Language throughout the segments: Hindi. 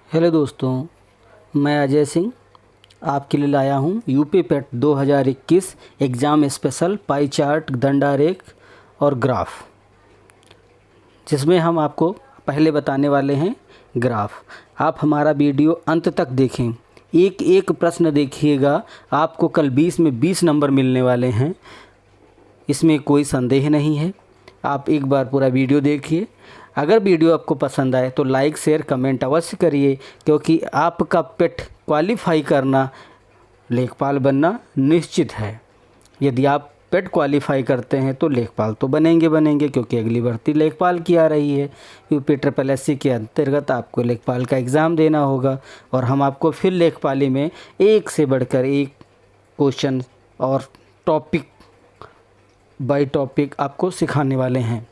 हेलो दोस्तों, मैं अजय सिंह आपके लिए लाया हूँ यूपी पेट 2021 एग्ज़ाम स्पेशल पाई चार्ट, दंडारेख और ग्राफ, जिसमें हम आपको पहले बताने वाले हैं ग्राफ। आप हमारा वीडियो अंत तक देखें, एक एक प्रश्न देखिएगा। आपको कल 20 में 20 नंबर मिलने वाले हैं, इसमें कोई संदेह नहीं है। आप एक बार पूरा वीडियो देखिए। अगर वीडियो आपको पसंद आए तो लाइक, शेयर, कमेंट अवश्य करिए, क्योंकि आपका पेट क्वालिफाई करना, लेखपाल बनना निश्चित है। यदि आप पेट क्वालिफाई करते हैं तो लेखपाल तो बनेंगे, क्योंकि अगली भर्ती लेखपाल की आ रही है। यूपी SSS के अंतर्गत आपको लेखपाल का एग्ज़ाम देना होगा, और हम आपको फिर लेखपाली में एक से बढ़कर एक क्वेश्चन और टॉपिक बाय टॉपिक आपको सिखाने वाले हैं।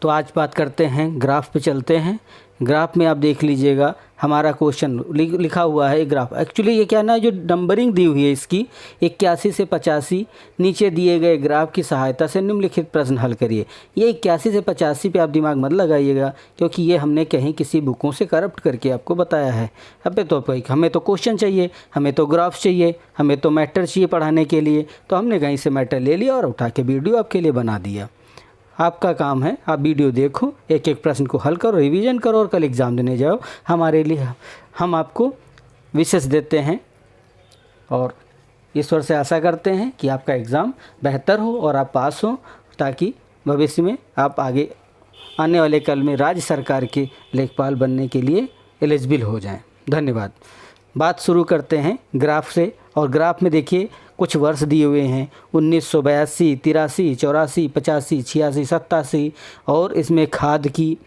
तो आज बात करते हैं, ग्राफ पे चलते हैं। ग्राफ में आप देख लीजिएगा, हमारा क्वेश्चन लिखा हुआ है ग्राफ। एक्चुअली ये क्या ना, जो नंबरिंग दी हुई है इसकी 81 से 85, नीचे दिए गए ग्राफ की सहायता से निम्नलिखित प्रश्न हल करिए। ये 81 से 85 पे आप दिमाग मत लगाइएगा, क्योंकि ये हमने कहीं किसी बुकों से करप्ट करके आपको बताया है। हमें तो क्वेश्चन चाहिए, हमें तो ग्राफ चाहिए, हमें तो मैटर चाहिए पढ़ाने के लिए, तो हमने कहीं से मैटर ले लिया और उठा के वीडियो आपके लिए बना दिया। आपका काम है, आप वीडियो देखो, एक एक प्रश्न को हल करो, रिवीजन करो और कल एग्ज़ाम देने जाओ। हमारे लिए हम आपको विशेष देते हैं, और ईश्वर से आशा करते हैं कि आपका एग्ज़ाम बेहतर हो और आप पास हो, ताकि भविष्य में आप आगे आने वाले कल में राज्य सरकार के लेखपाल बनने के लिए एलिजिबल हो जाएं। धन्यवाद। बात शुरू करते हैं ग्राफ से। और ग्राफ में देखिए कुछ वर्ष दिए हुए हैं, 1982, 83, 84, 85, 86, 87, और इसमें खाद की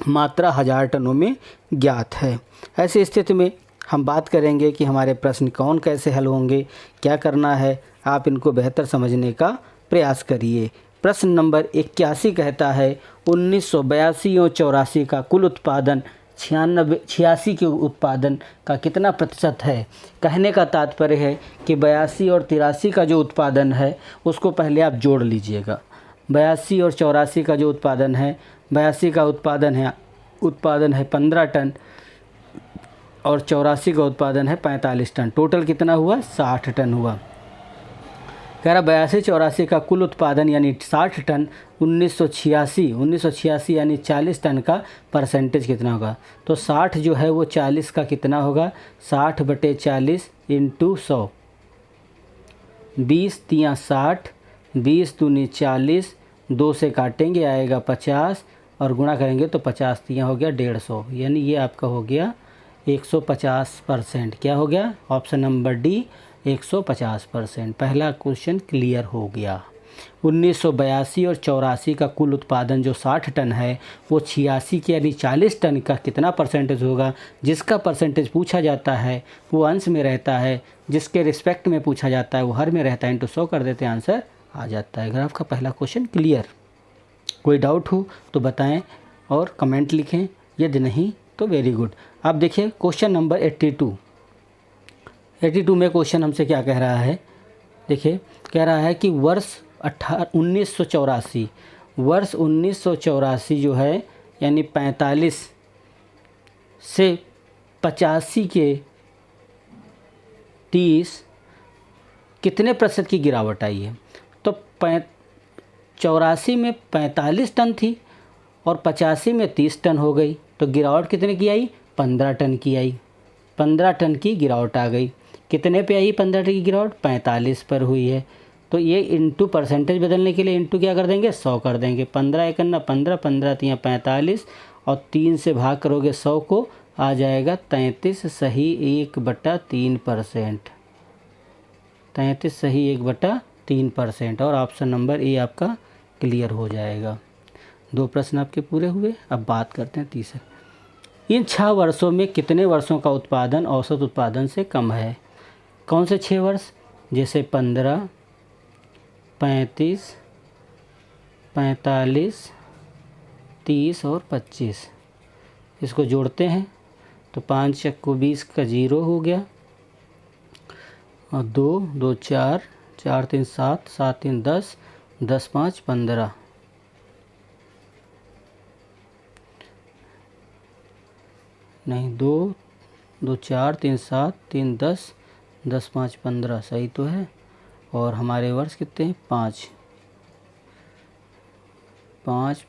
मात्रा 1000 टनों में ज्ञात है। ऐसी स्थिति में हम बात करेंगे कि हमारे प्रश्न कौन कैसे हल होंगे, क्या करना है। आप इनको बेहतर समझने का प्रयास करिए। प्रश्न नंबर 81 कहता है 1982 और 84 का कुल उत्पादन 86 के उत्पादन का कितना प्रतिशत है। कहने का तात्पर्य है कि 82 और 83 का जो उत्पादन है उसको पहले आप जोड़ लीजिएगा। 82 और 84 का जो उत्पादन है, 82 का उत्पादन है 15 टन, और 84 का उत्पादन है 45 टन। टोटल कितना हुआ? 60 टन हुआ। कह रहा 82-84 का कुल उत्पादन यानी 60 टन, 1986 यानी 40 टन का परसेंटेज कितना होगा? तो 60 जो है वो 40 का कितना होगा? 60/40 इंटू 100, 20 तियाँ 60, 20 दूनी 40, 2 से काटेंगे आएगा 50, और गुणा करेंगे तो 50 तियाँ हो गया 150, यानी ये आपका हो गया 150%। क्या हो गया? Option number D 150%। पहला क्वेश्चन क्लियर हो गया। 1982 और 84 का कुल उत्पादन जो 60 टन है, वो 86 के यानी 40 टन का कितना परसेंटेज होगा? जिसका परसेंटेज पूछा जाता है वो अंश में रहता है, जिसके रिस्पेक्ट में पूछा जाता है वो हर में रहता है। इंटू 100 कर देते हैं, आंसर आ जाता है। ग्राफ का पहला क्वेश्चन क्लियर। कोई डाउट हो तो बताएं और कमेंट लिखें, यदि नहीं तो वेरी गुड। अब देखिए क्वेश्चन नंबर 82 में क्वेश्चन हमसे क्या कह रहा है। देखिए कह रहा है कि वर्ष 1984 जो है, यानी 45 से 85 के 30 कितने प्रतिशत की गिरावट आई है? तो 84 में 45 टन थी और 85 में 30 टन हो गई, तो गिरावट कितने की आई? 15 टन की आई। 15 टन की गिरावट आ गई। कितने पे आई 15 टन की गिरावट? 45 पर हुई है। तो ये इंटू परसेंटेज बदलने के लिए इंटू क्या कर देंगे? 100 कर देंगे। 15 एकन्ना 15, 15 तियाँ 45, और 3 से भाग करोगे 100 को, आ जाएगा 33 सही 1/3%। 33 सही 1/3%, और ऑप्शन नंबर ए आपका क्लियर हो जाएगा। 2 प्रश्न आपके पूरे हुए। अब बात करते हैं तीसरे। इन 6 वर्षों में कितने वर्षों का उत्पादन औसत उत्पादन से कम है? कौन से 6 वर्ष? जैसे 15, 35, 45, 30 और 25। इसको जोड़ते हैं तो 5 चक्कू 20 का 0 हो गया, और 2 2 4, 4 3 7, 7 3 10, 10 5 15। नहीं, 2 2 4 3 7 3 10 10 5 15 सही तो है। और हमारे वर्ष कितने हैं? 5 5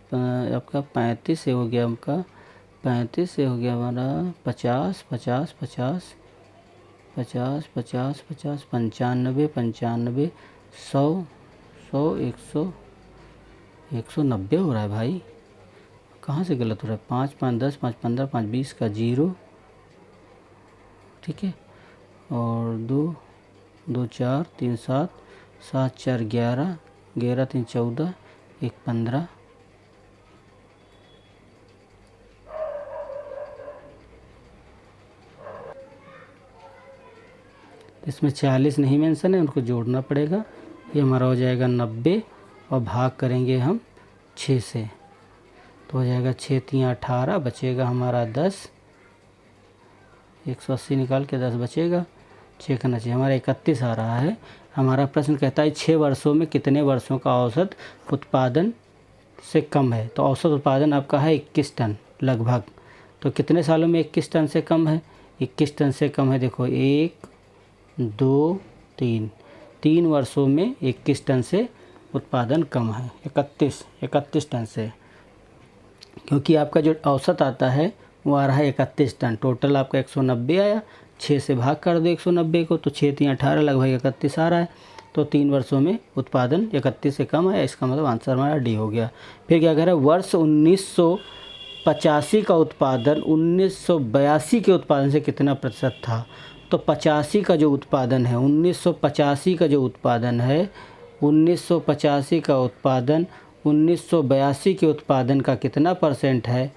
आपका 35 से हो गया, आपका 35 से हो गया हमारा 50 50 50 50 50 50 95 95 100 100 100 190 हो रहा है भाई, कहाँ से गलत हो रहा है? 5 5 10 5 15 5 20 का 0, ठीक है। और 2 2 4 3 7 7 4 11 11 3 14 1 15 इसमें 40 नहीं मेंशन है, उनको जोड़ना पड़ेगा। ये हमारा हो जाएगा 90 और भाग करेंगे हम 6 से, तो हो जाएगा 6 3 18, बचेगा हमारा 10। 180 निकाल के 10 बचेगा, 6 करना चाहिए, हमारा 31 आ रहा है। हमारा प्रश्न कहता है 6 वर्षों में कितने वर्षों का औसत उत्पादन से कम है? तो औसत उत्पादन आपका है 21 टन लगभग। तो कितने सालों में 21 टन से कम है? 21 टन से कम है, देखो 1 2 3, 3 वर्षों में 21 टन से उत्पादन कम है, 31 टन से, क्योंकि आपका जो औसत आता है वो आ रहा है 31 टन। टोटल आपका 190 आया, 6 से भाग कर दो 190 को, तो 6 3 18 लगभग 31 आ रहा है। तो 3 वर्षों में उत्पादन 31 से कम है, इसका मतलब आंसर हमारा डी हो गया। फिर क्या कह रहा है? वर्ष 1985 का उत्पादन 1982 के उत्पादन से कितना प्रतिशत था? तो 85 का जो उत्पादन है, 1985 का जो उत्पादन है, 1985 का उत्पादन 1982 के उत्पादन का कितना परसेंट है?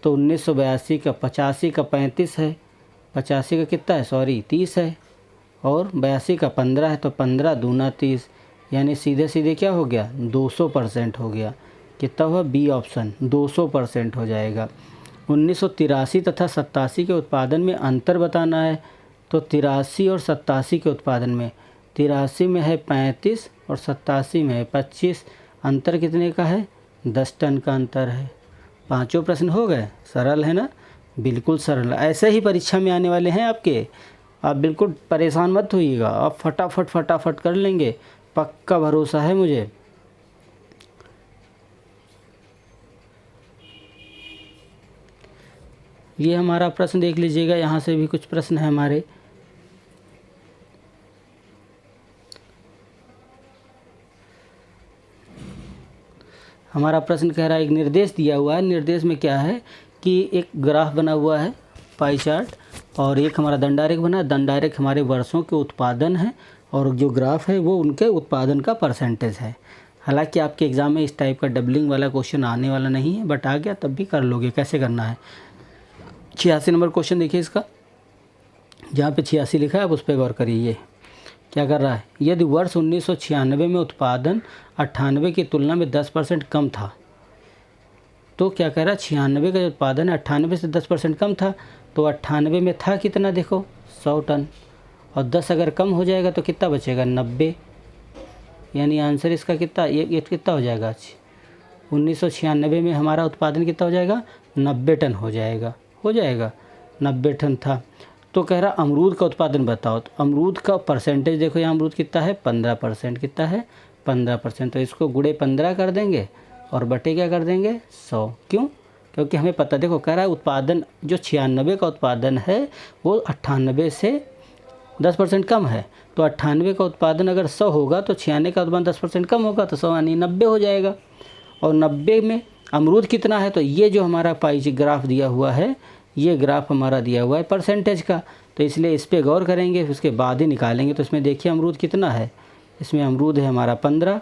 तो 1982 का 85 का 35 है, 85 का कितना है? सॉरी 30 है, और 82 का 15 है, तो 15 दूना 30, यानी सीधे सीधे क्या हो गया? 200% हो गया। कितना हुआ? बी ऑप्शन 200% हो जाएगा। 1983 तथा 87 के उत्पादन में अंतर बताना है। तो 83 और 87 के उत्पादन में, 83 में है 35 और 87 में है 25, अंतर कितने का है? 10 टन का अंतर है। पांचों प्रश्न हो गए, सरल है ना? बिल्कुल सरल, ऐसे ही परीक्षा में आने वाले हैं आपके, आप बिल्कुल परेशान मत होइएगा, आप फटाफट कर लेंगे, पक्का भरोसा है मुझे। ये हमारा प्रश्न देख लीजिएगा, यहाँ से भी कुछ प्रश्न है हमारे। हमारा प्रश्न कह रहा है, एक निर्देश दिया हुआ है, निर्देश में क्या है कि एक ग्राफ बना हुआ है, पाई चार्ट, और एक हमारा दंडारेख बना है। दंडारेख हमारे वर्षों के उत्पादन है, और जो ग्राफ है वो उनके उत्पादन का परसेंटेज है। हालांकि आपके एग्ज़ाम में इस टाइप का डबलिंग वाला क्वेश्चन आने वाला नहीं है, बट आ गया तब भी कर लोगे। कैसे करना है? 86 नंबर क्वेश्चन देखिए इसका, जहाँ पे 86 लिखा है आप उस पर गौर करिए। ये क्या कर रहा है? यदि वर्ष 1996 में उत्पादन 98 की तुलना में 10% कम था, तो क्या कह रहा है? 96 का जो उत्पादन है 98 से 10% कम था, तो 98 में था कितना? देखो 100 टन, और 10 अगर कम हो जाएगा तो कितना बचेगा? 90, यानी आंसर इसका कितना, ये कितना हो जाएगा? 1996 में हमारा उत्पादन कितना हो जाएगा? 90 टन हो जाएगा, 90 टन था। तो कह रहा अमरूद का उत्पादन बताओ, तो अमरूद का परसेंटेज देखो, यहाँ अमरूद कितना है? 15%, कितना है? 15%। तो इसको गुणे 15 कर देंगे और बटे क्या कर देंगे? 100। क्यों? क्योंकि हमें पता, देखो कह रहा है उत्पादन जो 96 का उत्पादन है वो 98 से 10% कम है, तो 98 का उत्पादन अगर 100 होगा तो 96 का उत्पादन 10% कम होगा, तो 100 यानी 90 हो जाएगा। और 90 में अमरूद कितना है? तो ये जो हमारा पाई ग्राफ दिया हुआ है, ये ग्राफ हमारा दिया हुआ है परसेंटेज का, तो इसलिए इस पर गौर करेंगे, उसके बाद ही निकालेंगे। तो इसमें देखिए अमरूद कितना है, इसमें अमरूद है हमारा 15।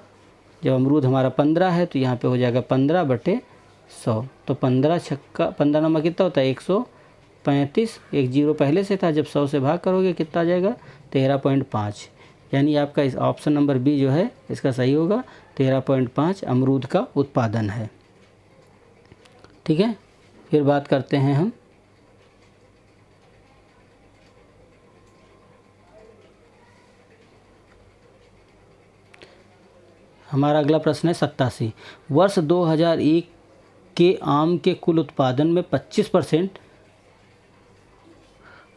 जब अमरूद हमारा 15 है तो यहाँ पे हो जाएगा 15/100। तो 15 छक्का 15 नंबर कितना होता है? 135, एक जीरो पहले से था, जब 100 से भाग करोगे कितना आ जाएगा? 13.5। यानी आपका इस ऑप्शन नंबर बी जो है इसका सही होगा, 13.5 अमरूद का उत्पादन है। ठीक है, फिर बात करते हैं हम हमारा अगला प्रश्न है 87। वर्ष 2001 के आम के कुल उत्पादन में 25%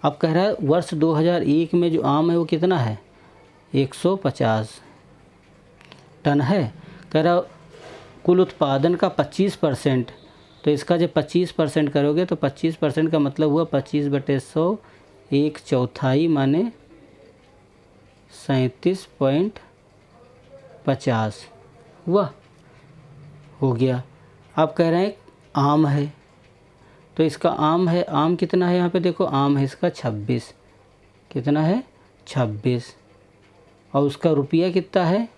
अब कह रहा है वर्ष 2001 में जो आम है वो कितना है, 150 टन है। कह रहा कुल उत्पादन का 25%, तो इसका जब 25% करोगे तो 25% का मतलब हुआ 25/100, 1/4 माने 37.50 हुआ, हो गया। अब कह रहे हैं आम है, तो इसका आम है, आम कितना है यहाँ पे देखो, आम है इसका 26, कितना है 26, और उसका रुपया कितना है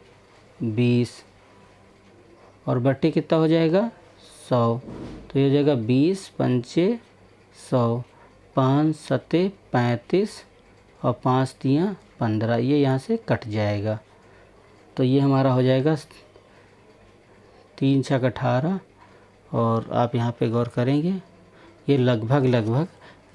20, और बट्टे कितना हो जाएगा 100, तो ये हो जाएगा 20 पंचे 100, 5 सत्ते 35 और 5 तियाँ 15, ये यहाँ से कट जाएगा। तो ये हमारा हो जाएगा 3 छक 18, और आप यहाँ पे गौर करेंगे ये लगभग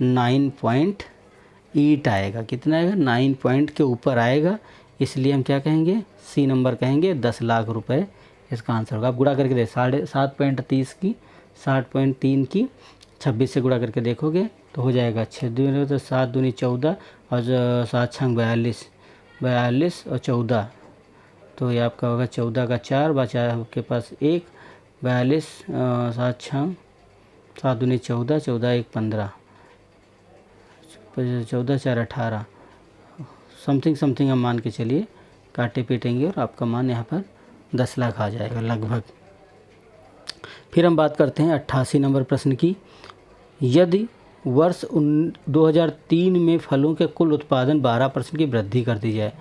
9.8 आएगा। कितना आएगा, 9 पॉइंट के ऊपर आएगा, इसलिए हम क्या कहेंगे, सी नंबर कहेंगे। 10 लाख रुपए इसका आंसर होगा। आप गुणा करके देख 7.30 की 60.3 की 26 से गुणा करके देखोगे तो हो जाएगा 6 दूनी तो 7 दूनी 14 और 7 छंग 42, 42 और 14, तो ये आपका होगा 14 का 4 बचा आपके पास 1, 42 7 छंग 7 दूनी 14, 14 1 15, 14 4 18 समथिंग हम मान के चलिए, काटे पीटेंगे और आपका मान यहाँ पर 10 लाख आ जाएगा लगभग। फिर हम बात करते हैं 88 नंबर प्रश्न की। यदि वर्ष 2003 में फलों के कुल उत्पादन 12% की वृद्धि कर दी जाए।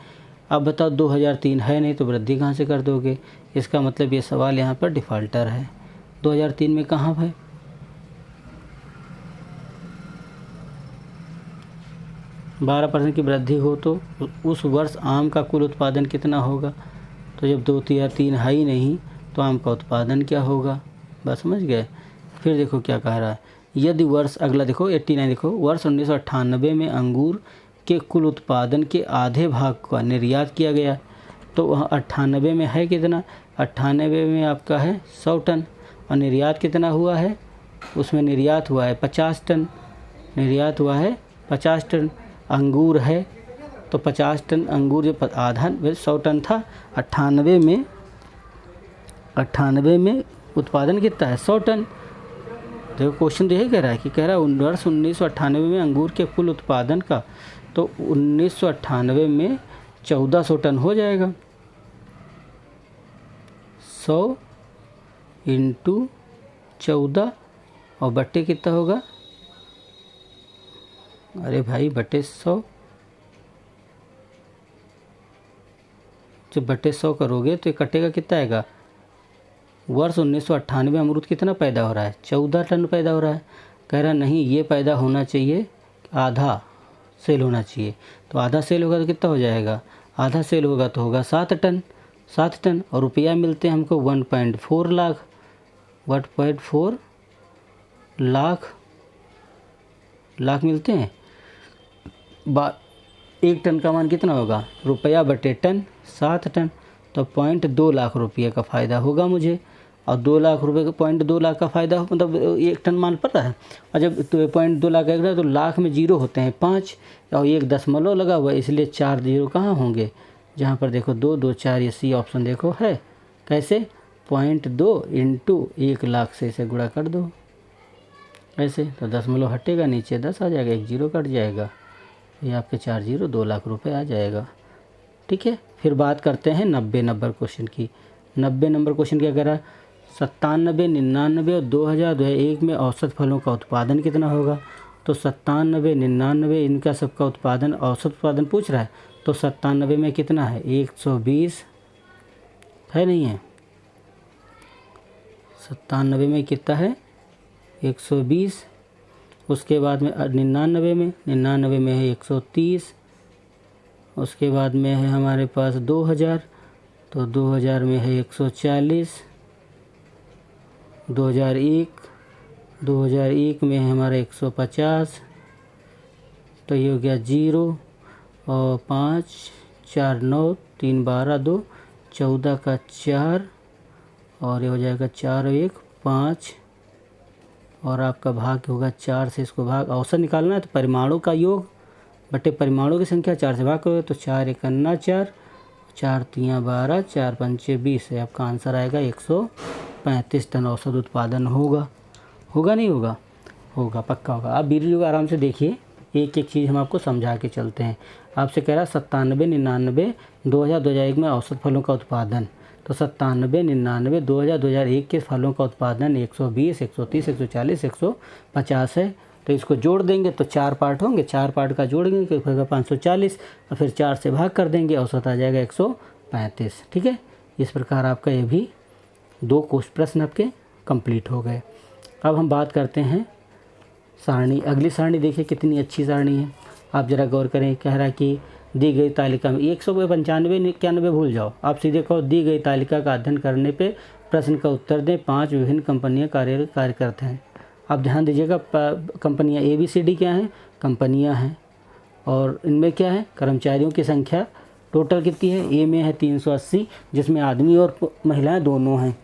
अब बताओ 2003 है नहीं तो वृद्धि कहाँ से कर दोगे, इसका मतलब ये सवाल यहाँ पर डिफ़ॉल्टर है। 2003 में कहाँ है, बारह % की वृद्धि हो तो उस वर्ष आम का कुल उत्पादन कितना होगा, तो जब 2003 है ही नहीं तो आम का उत्पादन क्या होगा, बस समझ गए। फिर देखो क्या कह रहा है, यदि वर्ष अगला देखो 89 देखो, वर्ष 1998 में अंगूर के कुल उत्पादन के आधे भाग का निर्यात किया गया, तो वह 98 में है कितना, 98 में आपका है 100 टन, और निर्यात कितना हुआ है, उसमें निर्यात हुआ है 50 टन, निर्यात हुआ है 50 टन। अंगूर है तो 50 टन अंगूर, जो आधा 100 टन था, 98 में उत्पादन कितना है 100 टन। देखो क्वेश्चन तो यही कह रहा है कि कह रहा है वर्ष 1998 में अंगूर के कुल उत्पादन का, तो 1998 में 1400 टन हो जाएगा। 100 × 14 और बट्टे कितना होगा, अरे भाई बट्टे 100, जब बट्टे 100 करोगे तो ये कटेगा कितना आएगा, वर्ष 1998 अमरूद कितना पैदा हो रहा है, 14 टन पैदा हो रहा है। कह रहा नहीं, ये पैदा होना चाहिए, आधा सेल होना चाहिए, तो आधा सेल होगा तो कितना हो जाएगा, आधा सेल होगा तो होगा 7 टन, 7 टन, और रुपया मिलते हैं हमको 1.4 लाख, 1.4 लाख मिलते हैं। 1 टन का मान कितना होगा, रुपया बटे टन 7 टन, तो 0.2 लाख रुपये का फ़ायदा होगा मुझे। और 2 लाख रुपये का 0.2 लाख का फ़ायदा मतलब 1 टन मान पता है, और जब 0.2 लाख का तो लाख में जीरो होते हैं 5 और 1 दशमलव लगा हुआ है, इसलिए 4 जीरो कहाँ होंगे, जहाँ पर देखो 2 2 4, ये सी ऑप्शन देखो है। कैसे, 0.2 × 1 लाख से इसे गुणा कर दो ऐसे, तो दशमलव हटेगा, नीचे 10 आ जाएगा, 1 जीरो कट जाएगा, ये आपके 4 जीरो 2 लाख रुपए आ जाएगा। ठीक है, फिर बात करते हैं 90 नंबर क्वेश्चन की। 90 नंबर क्वेश्चन क्या कह रहा है, 97, 99 और 2001 में औसत फलों का उत्पादन कितना होगा। तो 97, 99 इनका सबका उत्पादन, औसत उत्पादन पूछ रहा है, तो 97 में कितना है 120 है, नहीं है, 97 में कितना है 120। उसके बाद में 99 में है 130। उसके बाद में है हमारे पास 2000, तो 2000 में है 140। 2001 में है हमारा 150, तो ये हो गया 0 और 5 4 9 3 12 2 14 का 4, और ये हो जाएगा 4 और 1 5 और आपका भाग होगा 4 से, इसको भाग औसत निकालना है तो परिमाणों का योग बटे परिमाणों की संख्या 4 से भाग करोगे तो 4 एकन्ना 4, 4 तियाँ 12, 4 पंचे 20 है। आपका आंसर आएगा 135 टन औसत उत्पादन होगा। होगा नहीं होगा? होगा, पक्का होगा। आप वीडियो को आराम से देखिए, एक एक चीज़ हम आपको समझा के चलते हैं। आपसे कह रहा है 97, 99, 2000, 2001 में औसत फलों का उत्पादन। तो 97, 99, 2000, 2001 के फलों का उत्पादन 120, 130, 140, 150 है। तो इसको जोड़ देंगे तो 4 पार्ट होंगे, 4 पार्ट का जोड़ेंगे तो होगा 540 और फिर 4 से भाग कर देंगे, औसत आ जाएगा 135। ठीक है, इस प्रकार आपका ये भी 2 प्रश्न आपके कंप्लीट हो गए। अब हम बात करते हैं सारणी। अगली सारणी देखिए कितनी अच्छी सारणी है, आप ज़रा गौर करें। कह रहा है कि दी गई तालिका में 195, 91 भूल जाओ, आप सीधे कहो दी गई तालिका का अध्ययन करने पे प्रश्न का उत्तर दें। 5 विभिन्न कंपनियां कार्य करते हैं। आप ध्यान दीजिएगा, कंपनियां ABCD क्या हैं? कंपनियां हैं। और इनमें क्या है? कर्मचारियों की संख्या टोटल कितनी है? ए में है 380, जिसमें आदमी और महिलाएं दोनों हैं।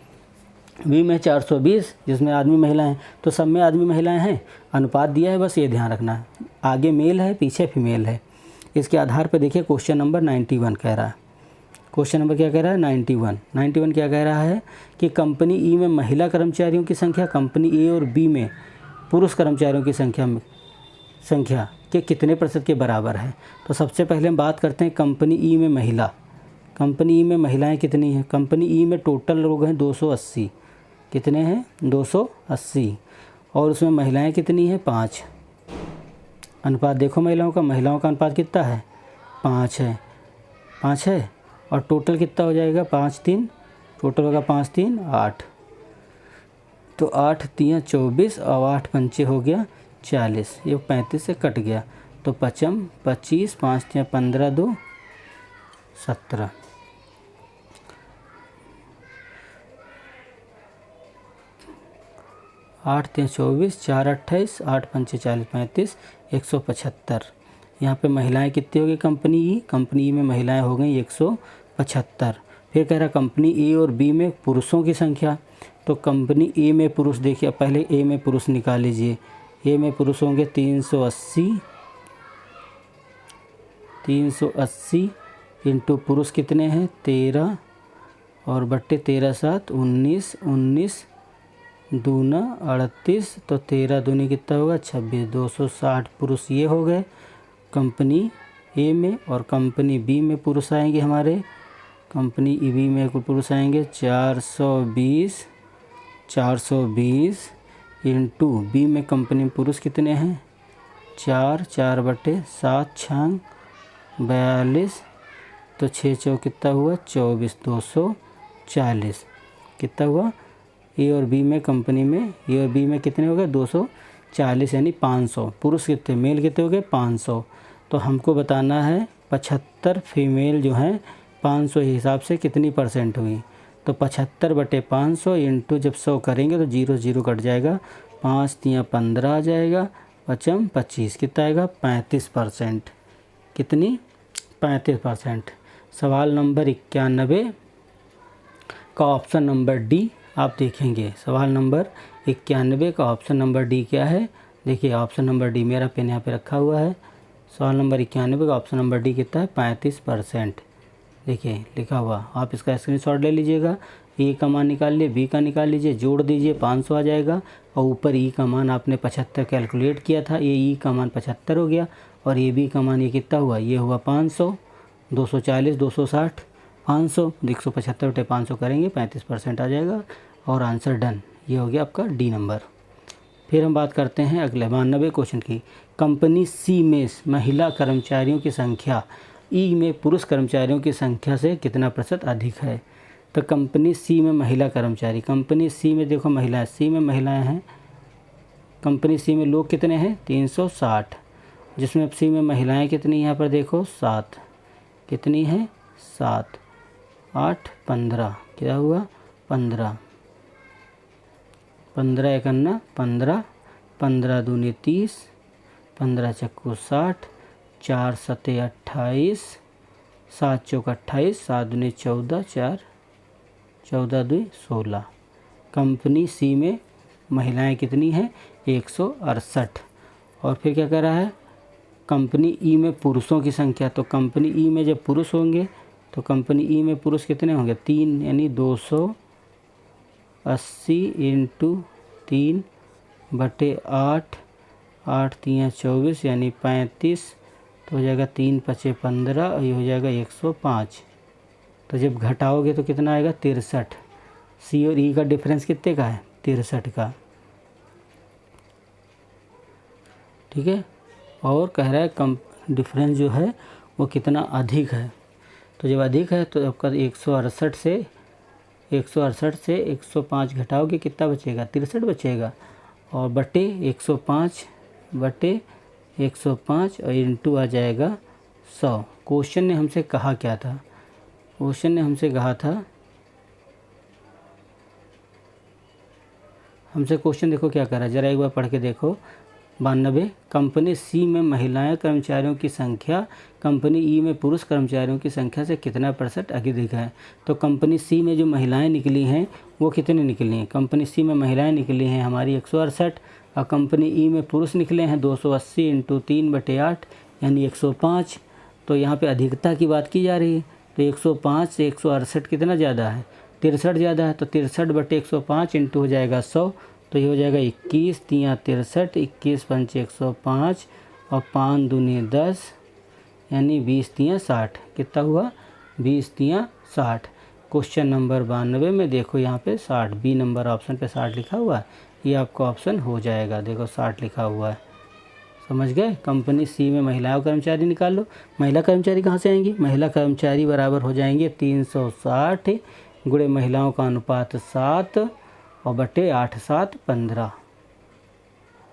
बी में 420, जिसमें आदमी महिलाएं हैं। तो सब में आदमी महिलाएं हैं, अनुपात दिया है, बस ये ध्यान रखना है। आगे मेल है, पीछे फीमेल है। इसके आधार पर देखिए क्वेश्चन नंबर 91 कह रहा है। क्वेश्चन नंबर क्या कह रहा है? 91 क्या कह रहा है कि कंपनी ई में महिला कर्मचारियों की संख्या कंपनी ए और बी में पुरुष कर्मचारियों की संख्या के कितने प्रतिशत के बराबर है। तो सबसे पहले हम बात करते हैं कंपनी ई में महिला। कंपनी ई में महिलाएं कितनी हैं? कंपनी ई में टोटल लोग हैं 280। कितने हैं? 280। और उसमें महिलाएं कितनी हैं? 5। अनुपात देखो महिलाओं का अनुपात कितना है? 5 है। 5 है। और टोटल कितना हो जाएगा? 5 3, टोटल होगा 5 3 8। तो 8 3 24 और 8 पंचे हो गया 40। ये 35 से कट गया तो 5 25, 5 3 15, 2 17। 8 3 24, 4 28, 8 पंचे 40, 35, 175। यहाँ पे महिलाएं कितनी हो गई? कंपनी ई में महिलाएं हो गई 175। फिर कह रहा कंपनी ए और बी में पुरुषों की संख्या। तो कंपनी ए में पुरुष देखिए, पहले ए में पुरुष निकाल लीजिए। ए में पुरुष होंगे 380 इंटू पुरुष कितने हैं? 13 और बट्टे 13 7 19, 19 दूना 38। तो 13 दूनी कितना होगा? 26। 260 पुरुष ये हो गए कंपनी ए में। और कंपनी बी में पुरुष आएंगे हमारे, कंपनी बी में पुरुष आएंगे 420 इंटू बी में कंपनी में पुरुष कितने हैं? 4, 4 बटे 7 6 42। तो 6 चौ कितना हुआ? 24। 240 कितना हुआ? ए और बी में कंपनी में ए और बी में कितने हो गए? 240 यानी 500। पुरुष कितने? मेल कितने हो गए? 500। तो हमको बताना है 75 फीमेल जो हैं 500 हिसाब से कितनी परसेंट हुई। तो 75 बटे 500 इंटू जब 100 करेंगे तो 0 0 कट जाएगा, 5 3 15 आ जाएगा, 5 25 कितना आएगा? 35%। कितनी? 35%। सवाल नंबर 91 का ऑप्शन नंबर डी आप देखेंगे। सवाल नंबर 91 का ऑप्शन नंबर डी क्या है? देखिए ऑप्शन नंबर डी, मेरा पेन यहाँ पे रखा हुआ है। सवाल नंबर 91 का ऑप्शन नंबर डी कितना है? 35%। देखिए लिखा हुआ, आप इसका स्क्रीनशॉट ले लीजिएगा। ए का मान निकाल लिए, बी का निकाल लीजिए, जोड़ दीजिए 500 आ जाएगा। और ऊपर ई का मान आपने 75 कैलकुलेट किया था, ये ई का मान 75 हो गया। और ए बी का मान ये कितना हुआ? ये हुआ 500। 240, 260, 500, 175 बटे 500 करेंगे 35% आ जाएगा और आंसर डन। ये हो गया आपका डी नंबर। फिर हम बात करते हैं अगले 92 क्वेश्चन की। कंपनी सी में महिला कर्मचारियों की संख्या ई में पुरुष कर्मचारियों की संख्या से कितना प्रतिशत अधिक है। तो कंपनी सी में महिला कर्मचारी, कंपनी सी में देखो महिलाएं, सी में महिलाएं हैं। कंपनी सी में लोग कितने हैं? 360, जिसमें सी में महिलाएं कितनी यहाँ पर देखो? 7। कितनी है? 7 8 15 क्या हुआ? 15 15 एकन्ना 15, 15 दूनी 30, 15 चक्कू 60, 4 सते 28, 7 चौक 28, 7 दूनी 14, 4 14 दूनी 16। कंपनी सी में महिलाएं कितनी हैं? 168। और फिर क्या कर रहा है, कंपनी ई में पुरुषों की संख्या, तो कंपनी ई में जब पुरुष होंगे तो कंपनी ई में पुरुष कितने होंगे, 3, यानी 280 इंटू 3/8, 8 3 24 यानी 35, तो हो जाएगा 3 5 15 और ये हो जाएगा 105। तो जब घटाओगे तो कितना आएगा, 63। सी और ई का डिफरेंस कितने का है, 63 का। ठीक है, और कह रहा है डिफरेंस जो है वो कितना अधिक है। तो जब अधिक है तो आपका 168 से 105 घटाओगे कितना बचेगा, 63 बचेगा, और बटे 105 और इंटू आ जाएगा 100। क्वेश्चन ने हमसे कहा क्या था, क्वेश्चन ने हमसे कहा था, हमसे क्वेश्चन देखो क्या कर रहा है, ज़रा एक बार पढ़ के देखो। 92, कंपनी सी में महिलाएं कर्मचारियों की संख्या कंपनी ई में पुरुष कर्मचारियों की संख्या से कितना % अधिक है। तो कंपनी सी में जो महिलाएं निकली हैं वो कितनी निकली हैं, कंपनी सी में महिलाएं निकली हैं हमारी 168, और कंपनी ई में पुरुष निकले हैं 280 इंटू 3/8 यानी 105। तो यहाँ पे अधिकता की बात की जा रही है, तो 105 से 168 कितना ज़्यादा है, 63 ज़्यादा है, तो 63/105 इंटू हो जाएगा 100, तो ये हो जाएगा 21 3 63, 21 5 105 और 5 दूनी 10 यानी 20 3 60। कितना हुआ, 20 3 60। क्वेश्चन नंबर 92 में देखो यहाँ पे 60, बी नंबर ऑप्शन पे 60 लिखा हुआ है, ये आपका ऑप्शन हो जाएगा। देखो 60 लिखा हुआ है, समझ गए। कंपनी सी में महिला कर्मचारी निकाल लो। महिला कर्मचारी कहाँ से आएंगी, महिला कर्मचारी बराबर हो जाएंगे 360 गुणे महिलाओं का अनुपात 7 और बटे 8 7 15,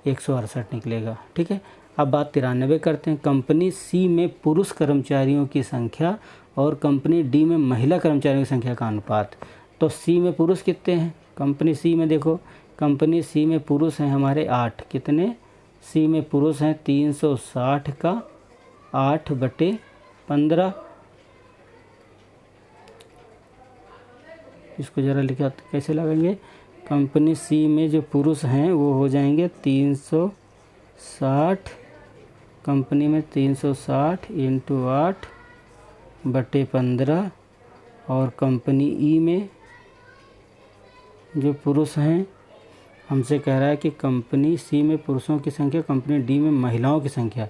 168 निकलेगा। ठीक है, अब बात 93 करते हैं। कंपनी सी में पुरुष कर्मचारियों की संख्या और कंपनी डी में महिला कर्मचारियों की संख्या का अनुपात। तो सी में पुरुष कितने हैं, कंपनी सी में देखो, कंपनी सी में पुरुष हैं हमारे 8, कितने, सी में पुरुष हैं 360 का 8/15। इसको ज़रा लिखा कैसे लगाएंगे, कंपनी सी में जो पुरुष हैं वो हो जाएंगे 360, कंपनी में 360 इंटू 8/15, और कंपनी ई में जो पुरुष हैं, हमसे कह रहा है कि कंपनी सी में पुरुषों की संख्या, कंपनी डी में महिलाओं की संख्या।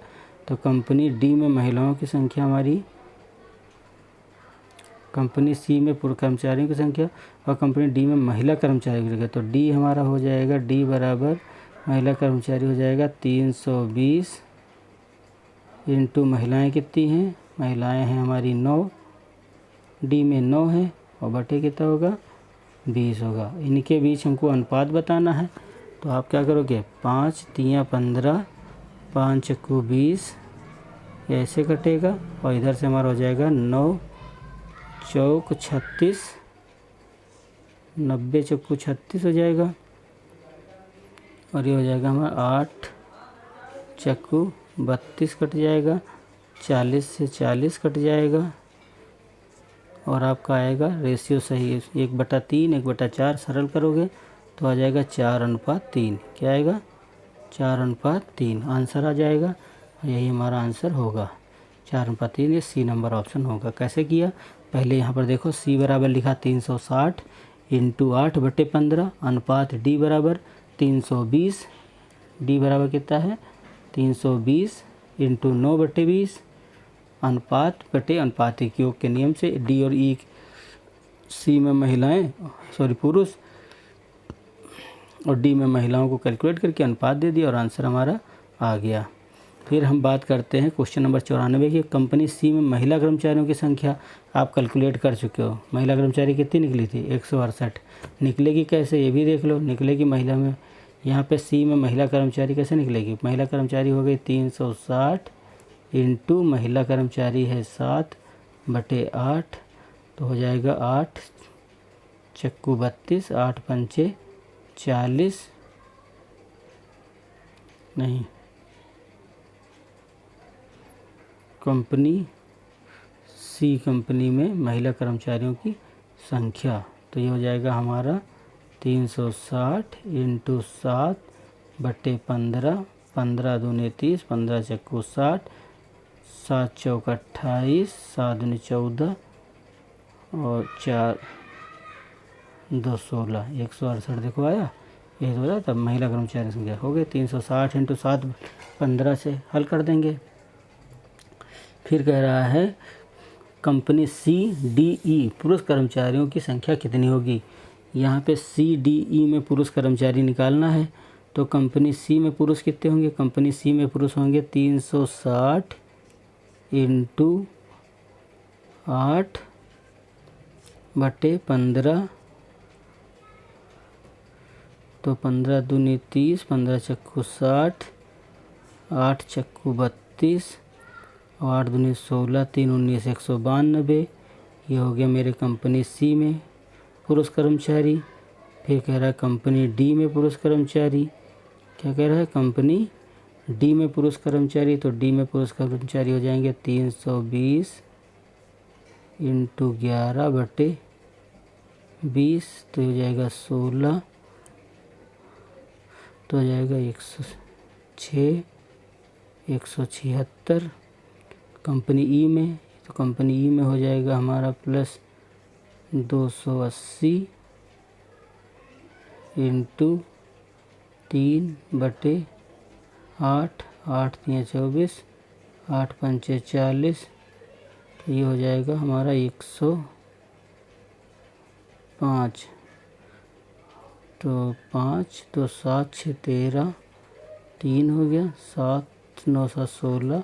तो कंपनी डी में महिलाओं की संख्या हमारी, कंपनी सी में पुरुष कर्मचारियों की संख्या और कंपनी डी में महिला कर्मचारियों की संख्या। तो डी हमारा हो जाएगा, डी बराबर महिला कर्मचारी हो जाएगा 320 इंटू महिलाएं कितनी हैं, महिलाएं हैं हमारी 9, डी में 9 है, और बटे कितना होगा 20 होगा। इनके बीच हमको अनुपात बताना है, तो आप क्या करोगे, 5 3 15, 5 चक्कू 20, ऐसे कटेगा, और इधर से हमारा हो जाएगा 9 चौक 36, 90 चक्कू 36 हो जाएगा, और ये हो जाएगा हमारा 8 चक्कू 32 कट जाएगा, 40 से 40 कट जाएगा, और आपका आएगा रेशियो सही है 1/3 1/4, सरल करोगे तो आ जाएगा 4:3। क्या आएगा, 4:3 आंसर आ जाएगा, यही हमारा आंसर होगा 4:3। ये सी नंबर ऑप्शन होगा। कैसे किया, पहले यहाँ पर देखो सी बराबर लिखा 360 इंटू 8/15, अनुपात डी बराबर 320, डी बराबर कितना है 320 इंटू 9/20, अनुपात बटे अनुपातिक योग के नियम से डी और ई, सी में महिलाएं पुरुष और डी में महिलाओं को कैलकुलेट करके अनुपात दे दिया और आंसर हमारा आ गया। फिर हम बात करते हैं क्वेश्चन नंबर 94 की। कंपनी सी में महिला कर्मचारियों की संख्या आप कैलकुलेट कर चुके हो, महिला कर्मचारी कितनी निकली थी 168, निकलेगी कैसे ये भी देख लो, निकलेगी महिला में, यहाँ पे सी में महिला कर्मचारी कैसे निकलेगी, महिला कर्मचारी हो गई 360 इंटू महिला कर्मचारी है 7/8, तो हो जाएगा 8 चक्कू 32, 8 पंचे 40, नहीं, कंपनी सी कंपनी में महिला कर्मचारियों की संख्या, तो ये हो जाएगा हमारा 360 इंटू 7 बटे 15, 15 दूनी 30, 15 चक्कू 60, 7 चौक 28, 7 दूनी 14 और 4 2 16, 168 देखो आया। ये हो जाए तब महिला कर्मचारी संख्या हो गई 360 इंटू 7 15 से हल कर देंगे। फिर कह रहा है कंपनी CDE पुरुष कर्मचारियों की संख्या कितनी होगी। यहाँ पे CDE में पुरुष कर्मचारी निकालना है। तो कंपनी C में पुरुष कितने होंगे, कंपनी C में पुरुष होंगे 360 इंटू 8 बटे 15। तो 15 दूनी 30, 15 चक्कू 60, 8 चक्कू 32 और 8 दूनी 16, 3 19 192। ये हो गया मेरे कंपनी C में पुरुष कर्मचारी। फिर कह रहा है कंपनी D में पुरुष कर्मचारी। क्या कह रहा है, कंपनी D में पुरुष कर्मचारी। तो D में पुरुष कर्मचारी हो जाएंगे 320 इंटू 11 बटे 20। तो हो जाएगा 16, तो हो जाएगा 106, 176। कंपनी E में, तो कंपनी E में हो जाएगा हमारा प्लस 280 इंटू 3 बटे 8, 8 3 24, 8 5 40। तो ये हो जाएगा हमारा 105। तो 5 तो 7 6 13, 3 हो गया, 7 9 7 16,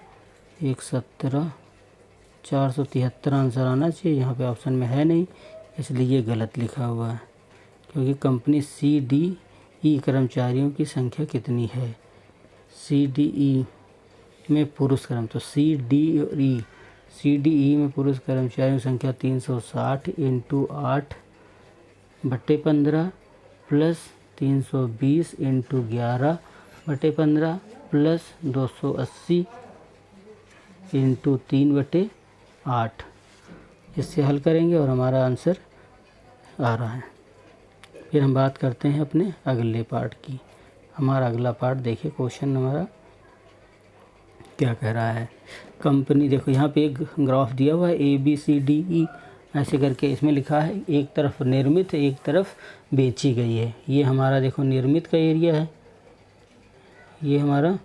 1 17, 473 आंसर आना चाहिए। यहाँ पे ऑप्शन में है नहीं, इसलिए ये गलत लिखा हुआ है। क्योंकि कंपनी CDE कर्मचारियों की संख्या कितनी है, CDE में पुरुष कर्म, तो CDE में पुरुष कर्मचारियों की संख्या 360 इंटू 8 बटे 15 प्लस 320 इंटू 11 बटे 15 प्लस 280 इंटू 3 बटे 8। इससे हल करेंगे और हमारा आंसर आ रहा है। फिर हम बात करते हैं अपने अगले पार्ट की। हमारा अगला पार्ट देखिए, क्वेश्चन हमारा क्या कह रहा है। कंपनी, देखो यहाँ पे एक ग्राफ दिया हुआ है ABCDE ऐसे करके, इसमें लिखा है एक तरफ निर्मित एक तरफ बेची गई है। ये हमारा देखो निर्मित का एरिया है, ये हमारा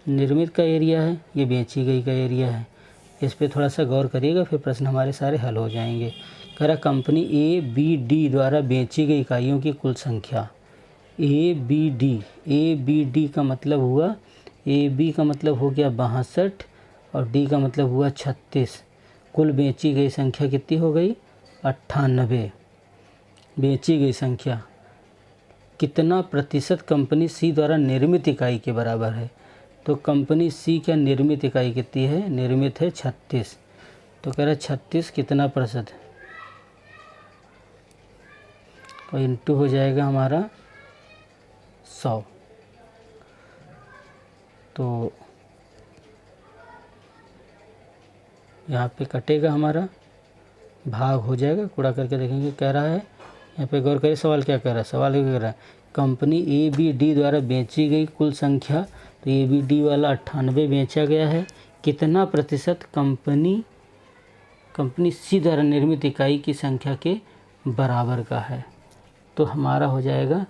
निर्मित का एरिया है, ये बेची गई का एरिया है। इस पर थोड़ा सा गौर करिएगा, फिर प्रश्न हमारे सारे हल हो जाएंगे। कह रहा कंपनी ABD द्वारा बेची गई इकाइयों की कुल संख्या। ABD का मतलब हुआ, AB का मतलब हो गया 62 और D का मतलब हुआ 36। कुल बेची गई संख्या कितनी हो गई, 98। बेची गई संख्या कितना प्रतिशत कंपनी C द्वारा निर्मित इकाई के बराबर है। तो कंपनी C क्या निर्मित इकाई कितनी है, निर्मित है 36। तो कह रहा है 36 कितना प्रतिशत, तो इंटू हो जाएगा हमारा 100। तो यहाँ पे कटेगा हमारा, भाग हो जाएगा, कूड़ा करके देखेंगे। कह रहा है यहाँ पे गौर करिए, सवाल क्या कह रहा है, सवाल क्या कह रहा है, कंपनी ABD द्वारा बेची गई कुल संख्या। तो ABD वाला 98 बेचा गया है, कितना प्रतिशत कंपनी C द्वारा निर्मित इकाई की संख्या के बराबर का है। तो हमारा हो जाएगा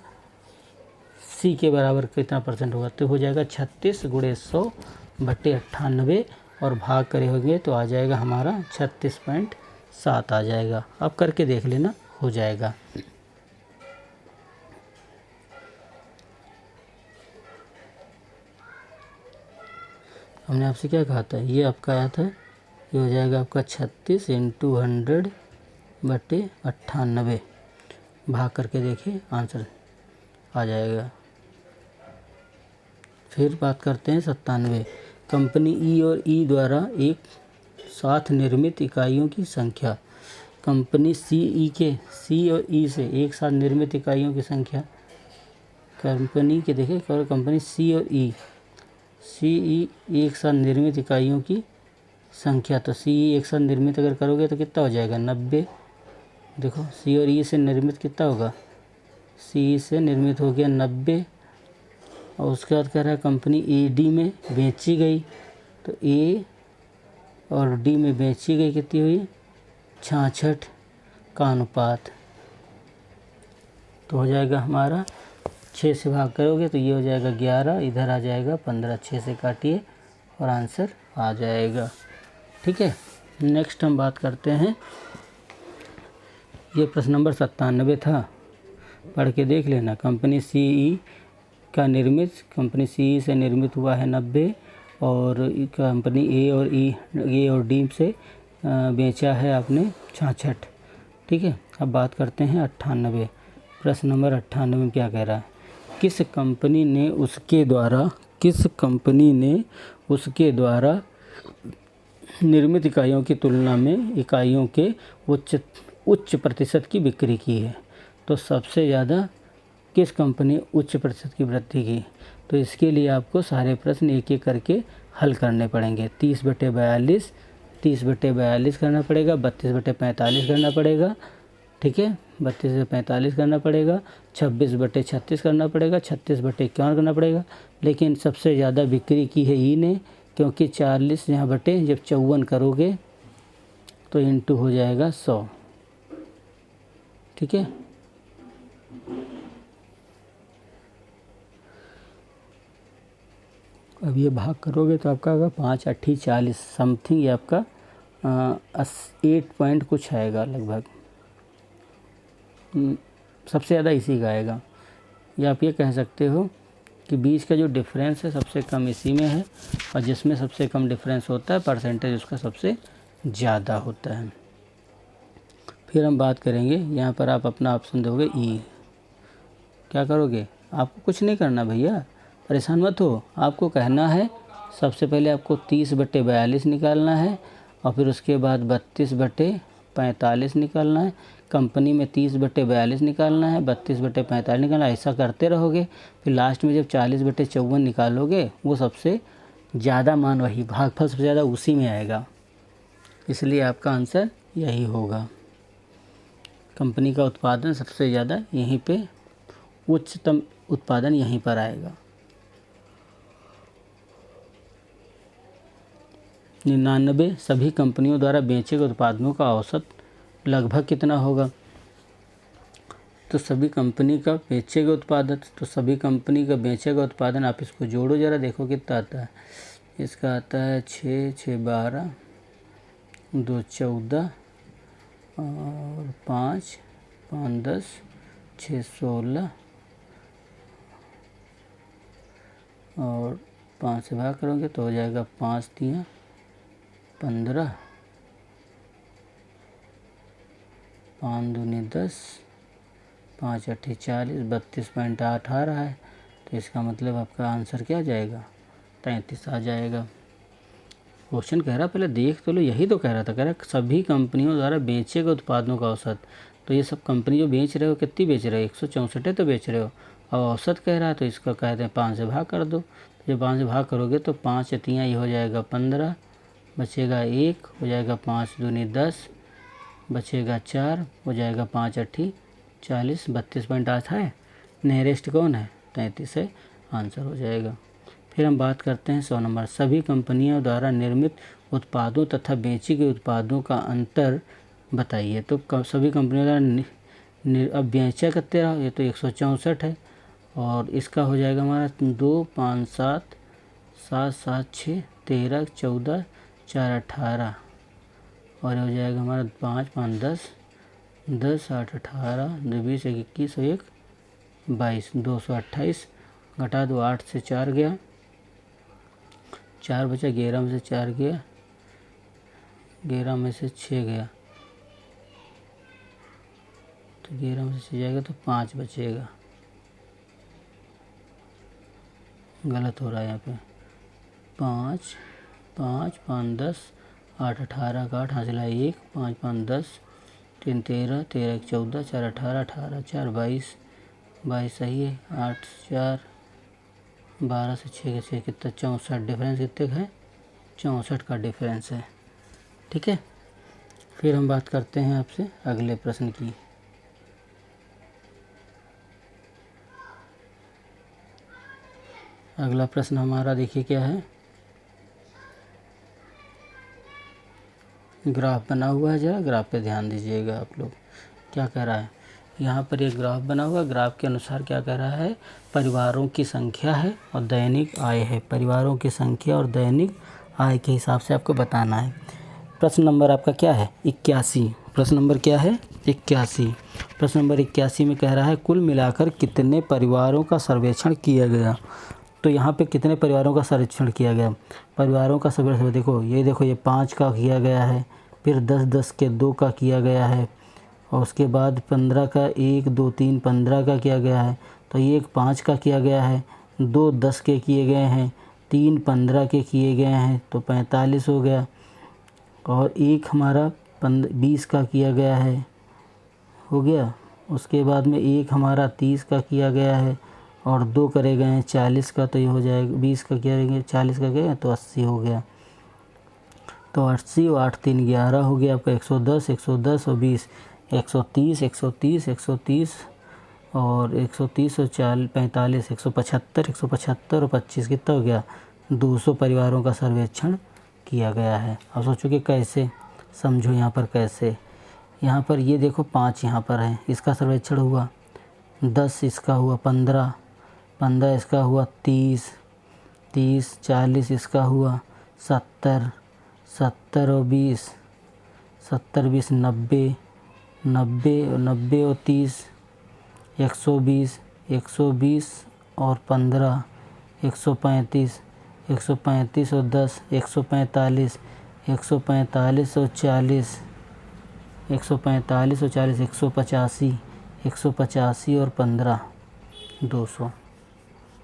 C के बराबर कितना परसेंट होगा, तो हो जाएगा 36 गुणे 100 बटे 98 और भाग करे होंगे तो आ जाएगा हमारा 36.7 आ जाएगा। अब करके देख लेना, हो जाएगा। हमने आपसे क्या कहा था, ये आपका आया था, ये हो जाएगा आपका 36 इंटू 100 बटे 98। भाग करके देखिए, आंसर आ जाएगा। फिर बात करते हैं 97। कंपनी E और E द्वारा एक साथ निर्मित इकाइयों की संख्या। कंपनी C और E से एक साथ निर्मित इकाइयों की संख्या। कंपनी के देखिए, कंपनी C और E एक साथ निर्मित इकाइयों की संख्या। तो CE एक साथ निर्मित अगर करोगे तो कितना हो जाएगा, 90। देखो C और E से निर्मित कितना होगा, CE से निर्मित हो गया 90 और उसके बाद कह रहा है कंपनी ए डी में बेची गई, तो ए और डी में बेची गई कितनी हुई 66 का अनुपात, तो हो जाएगा हमारा 6 से भाग करोगे तो ये हो जाएगा 11, इधर आ जाएगा 15, 6 से काटिए और आंसर आ जाएगा। ठीक है, नेक्स्ट हम बात करते हैं, ये प्रश्न नंबर 97 था, पढ़ के देख लेना। कंपनी सीई कंपनी सीई से निर्मित हुआ है 90 और कंपनी ए और डी से बेचा है आपने 66। ठीक है, अब बात करते हैं 98। प्रश्न नंबर 98 में क्या कह रहा है, किस कंपनी ने उसके द्वारा निर्मित इकाइयों की तुलना में इकाइयों के उच्च प्रतिशत की बिक्री की है। तो सबसे ज़्यादा किस कंपनी उच्च प्रतिशत की वृद्धि की, तो इसके लिए आपको सारे प्रश्न एक एक करके हल करने पड़ेंगे। 30/42 करना पड़ेगा, 32/45 करना पड़ेगा। ठीक है, 32 से 45 करना पड़ेगा, 26/36 करना पड़ेगा, 36/51 करना पड़ेगा। लेकिन सबसे ज़्यादा बिक्री की है ई ने, क्योंकि 40 यहाँ बटे जब 54 करोगे तो इंटू हो जाएगा 100। ठीक है, अब ये भाग करोगे तो आपका आएगा 5 8 40 समथिंग, ये आपका 8 पॉइंट कुछ आएगा लगभग, सबसे ज़्यादा इसी का आएगा। या आप ये कह सकते हो कि बीच का जो डिफरेंस है सबसे कम इसी में है, और जिसमें सबसे कम डिफरेंस होता है परसेंटेज उसका सबसे ज़्यादा होता है। फिर हम बात करेंगे, यहाँ पर आप अपना ऑप्शन दोगे ई। क्या करोगे, आपको कुछ नहीं करना भैया, परेशान मत हो। आपको कहना है सबसे पहले आपको 30/42 निकालना है, और फिर उसके बाद 32/45 निकालना है। कंपनी में 30/42 निकालना है, 32/45 निकालना है। ऐसा करते रहोगे, फिर लास्ट में जब 40/54 निकालोगे वो सबसे ज़्यादा मान वही भागफल सबसे ज़्यादा उसी में आएगा, इसलिए आपका आंसर यही होगा। कंपनी का उत्पादन सबसे ज़्यादा यहीं पे, उच्चतम उत्पादन यहीं पर आएगा। 99 सभी कंपनियों द्वारा बेचे गए उत्पादों का औसत लगभग कितना होगा, तो सभी कंपनी का बेचे गए उत्पादन, तो सभी कंपनी का बेचे गए उत्पादन आप इसको जोड़ो ज़रा, देखो कितना आता है। इसका आता है 6 6 12 2 14 और 5 5 10 6 16 और 5 से भाग करोगे तो हो जाएगा 5 3 15, 5 दूनी 10, 5 8 40, 32.8 आ रहा है। तो इसका मतलब आपका आंसर क्या आ जाएगा, 33 आ जाएगा। क्वेश्चन कह रहा पहले देख तो लो, यही तो कह रहा था, कह रहा सभी कंपनियों द्वारा बेचे गए उत्पादों का औसत। तो ये सब कंपनी जो बेच रहे हो कितनी बेच रहे हो, 164 तो बेच रहे हो, और औसत कह रहा है तो इसका कहते हैं 5 से भाग कर दो। जब 5 से भाग करोगे तो 5 3 ये हो जाएगा 15, बचेगा 1, हो जाएगा 5 दूनी 10, बचेगा 4, हो जाएगा 5 8 40, 32.8 है। नियरेस्ट कौन है, 33 है, आंसर हो जाएगा। फिर हम बात करते हैं 100 नंबर, सभी कंपनियों द्वारा निर्मित उत्पादों तथा बेची गई उत्पादों का अंतर बताइए। तो सभी कंपनियों द्वारा अब बेचा कितने रहा, ये तो 164 है, और इसका हो जाएगा हमारा 2 5 7 7 7 6 13 14 4 18, और हो जाएगा हमारा 5 5 10 10 8 18 2 20 21 1 22 228, घटा दो 8 से 4 गया, 4 बचा, 11 में से 4 गया, 11 में से 6 गया, तो 11 में से 6 जाएगा तो 5 बचेगा। गलत हो रहा है यहाँ पे, 5 5 5 10 8 18 का 8 हासिल है 1, 5 5 10 3 13 13 1 14 4 18 18 4 22 22 सही है, 8 4 12 से 6 के 6 कितना 64, डिफरेंस कितने का है, 64 का डिफरेंस है। ठीक है, फिर हम बात करते हैं आपसे अगले प्रश्न की। अगला प्रश्न हमारा देखिए क्या है। ग्राफ बना हुआ है, जरा ग्राफ पे ध्यान दीजिएगा आप लोग। क्या कह रहा है यहाँ पर, एक ग्राफ बना हुआ है। ग्राफ के अनुसार क्या कह रहा है, परिवारों की संख्या है और दैनिक आय है। परिवारों की संख्या और दैनिक आय के हिसाब से आपको बताना है। प्रश्न नंबर आपका क्या है, 81। प्रश्न नंबर क्या है, 81। प्रश्न नंबर 81 में कह रहा है कुल मिलाकर कितने परिवारों का सर्वेक्षण किया गया। तो यहाँ पे कितने परिवारों का सर्वेक्षण किया गया। परिवारों का सर्वेक्षण देखो, ये 5 का किया गया है, फिर 10 के 2 का किया गया है, और उसके बाद 15 का 1 2 3 15 का किया गया है। तो ये 1 5 का किया गया है, 2 10 के किए गए हैं, 3 15 के किए गए हैं, तो 45 हो गया। और एक हमारा 20 का किया गया है, हो गया। उसके बाद में एक हमारा 30 का किया गया है, और 2 करे गए हैं 40 का, तो ये हो जाएगा 20 का किया गया 40 का गया तो 80 हो गया। तो 80 और 8 3 11 हो गया आपका 110 110 और 20 130 130 130 और 130 और 45 175 175 और 25 कितना हो गया 200 परिवारों का सर्वेक्षण किया गया है। अब सोचो कि कैसे, समझो यहाँ पर कैसे। यहाँ पर ये देखो 5 यहाँ पर है, इसका सर्वेक्षण हुआ, 10 इसका हुआ, 15 इसका हुआ, 30 40 इसका हुआ, 70 और 20 20 90 और 30 120 और 15 135 और 10 145 और 40 185 और 15 200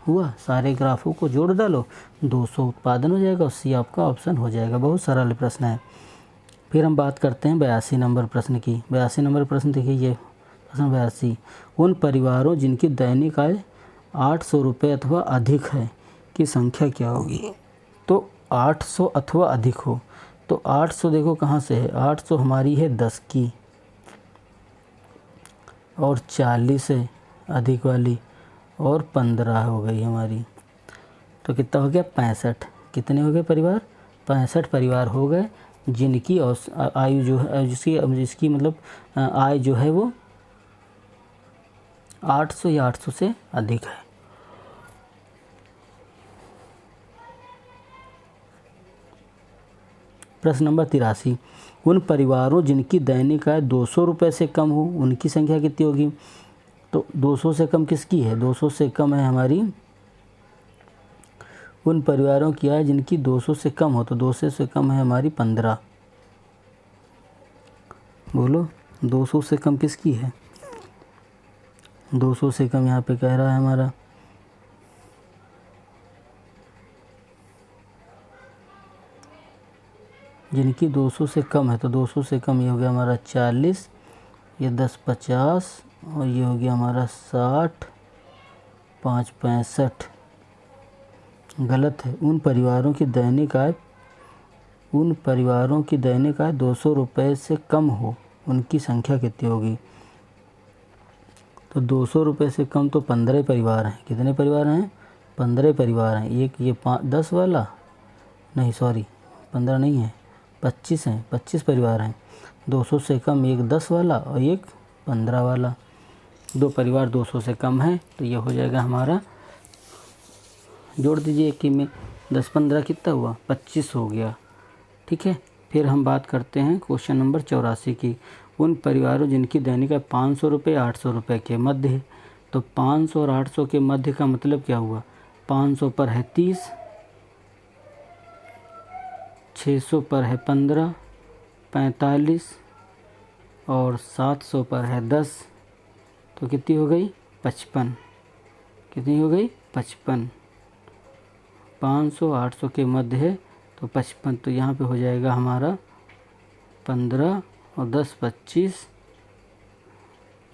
हुआ। सारे ग्राफों को जोड़ डालो, 200 उत्पादन हो जाएगा, सी आपका ऑप्शन हो जाएगा। बहुत सरल प्रश्न है। फिर हम बात करते हैं 82 नंबर प्रश्न की। 82 नंबर प्रश्न देखिए, ये प्रश्न 82, उन परिवारों जिनकी दैनिक आय 800 रुपये अथवा अधिक है की संख्या क्या होगी। तो 800 अथवा अधिक हो, तो 800 देखो कहाँ से है, 800 हमारी है 10 की, और 40 है अधिक वाली, और 15 हो गई हमारी, तो कितना हो गया 65। कितने हो गए परिवार, 65 परिवार हो गए जिनकी आयु जो है, जिसकी मतलब आय जो है वो 800 या 800 से अधिक है। प्रश्न नंबर 83, उन परिवारों जिनकी दैनिक आय 200 रुपये से कम हो उनकी संख्या कितनी होगी। तो 200 से कम किसकी है, 200 से कम है हमारी, उन परिवारों की आय जिनकी 200 से कम हो, तो 200 से कम है हमारी 15। बोलो 200 से कम किसकी है, 200 से कम यहाँ पे कह रहा है हमारा जिनकी 200 से कम है, तो 200 से कम ये हो गया हमारा 40, ये 10 50 और ये हो गया हमारा 60 5 65। गलत है। उन परिवारों की दैनिक आय 200 रुपये से कम हो उनकी संख्या कितनी होगी। तो 200 रुपये से कम तो 15 परिवार हैं। कितने परिवार हैं, 15 परिवार हैं। एक ये 10 वाला नहीं, सॉरी 15 नहीं है, 25 हैं, 25 परिवार हैं। 200 से कम एक 10 वाला और एक 15 वाला, 2 परिवार 200 से कम है, तो ये हो जाएगा हमारा, जोड़ दीजिए एक ही में, 10 15 कितना हुआ 25 हो गया। ठीक है। फिर हम बात करते हैं क्वेश्चन नंबर 84 की। उन परिवारों जिनकी दैनिक आय 500 रुपये 800 रुपये के मध्य है। तो 500 और 800 के मध्य का मतलब क्या हुआ, 500 पर है 30, 600 पर है 15, 45 और 700 पर है 10, तो कितनी हो गई 55। कितनी हो गई 55। 500 800 के मध्य है तो 55, तो यहाँ पे हो जाएगा हमारा 15 और 10 25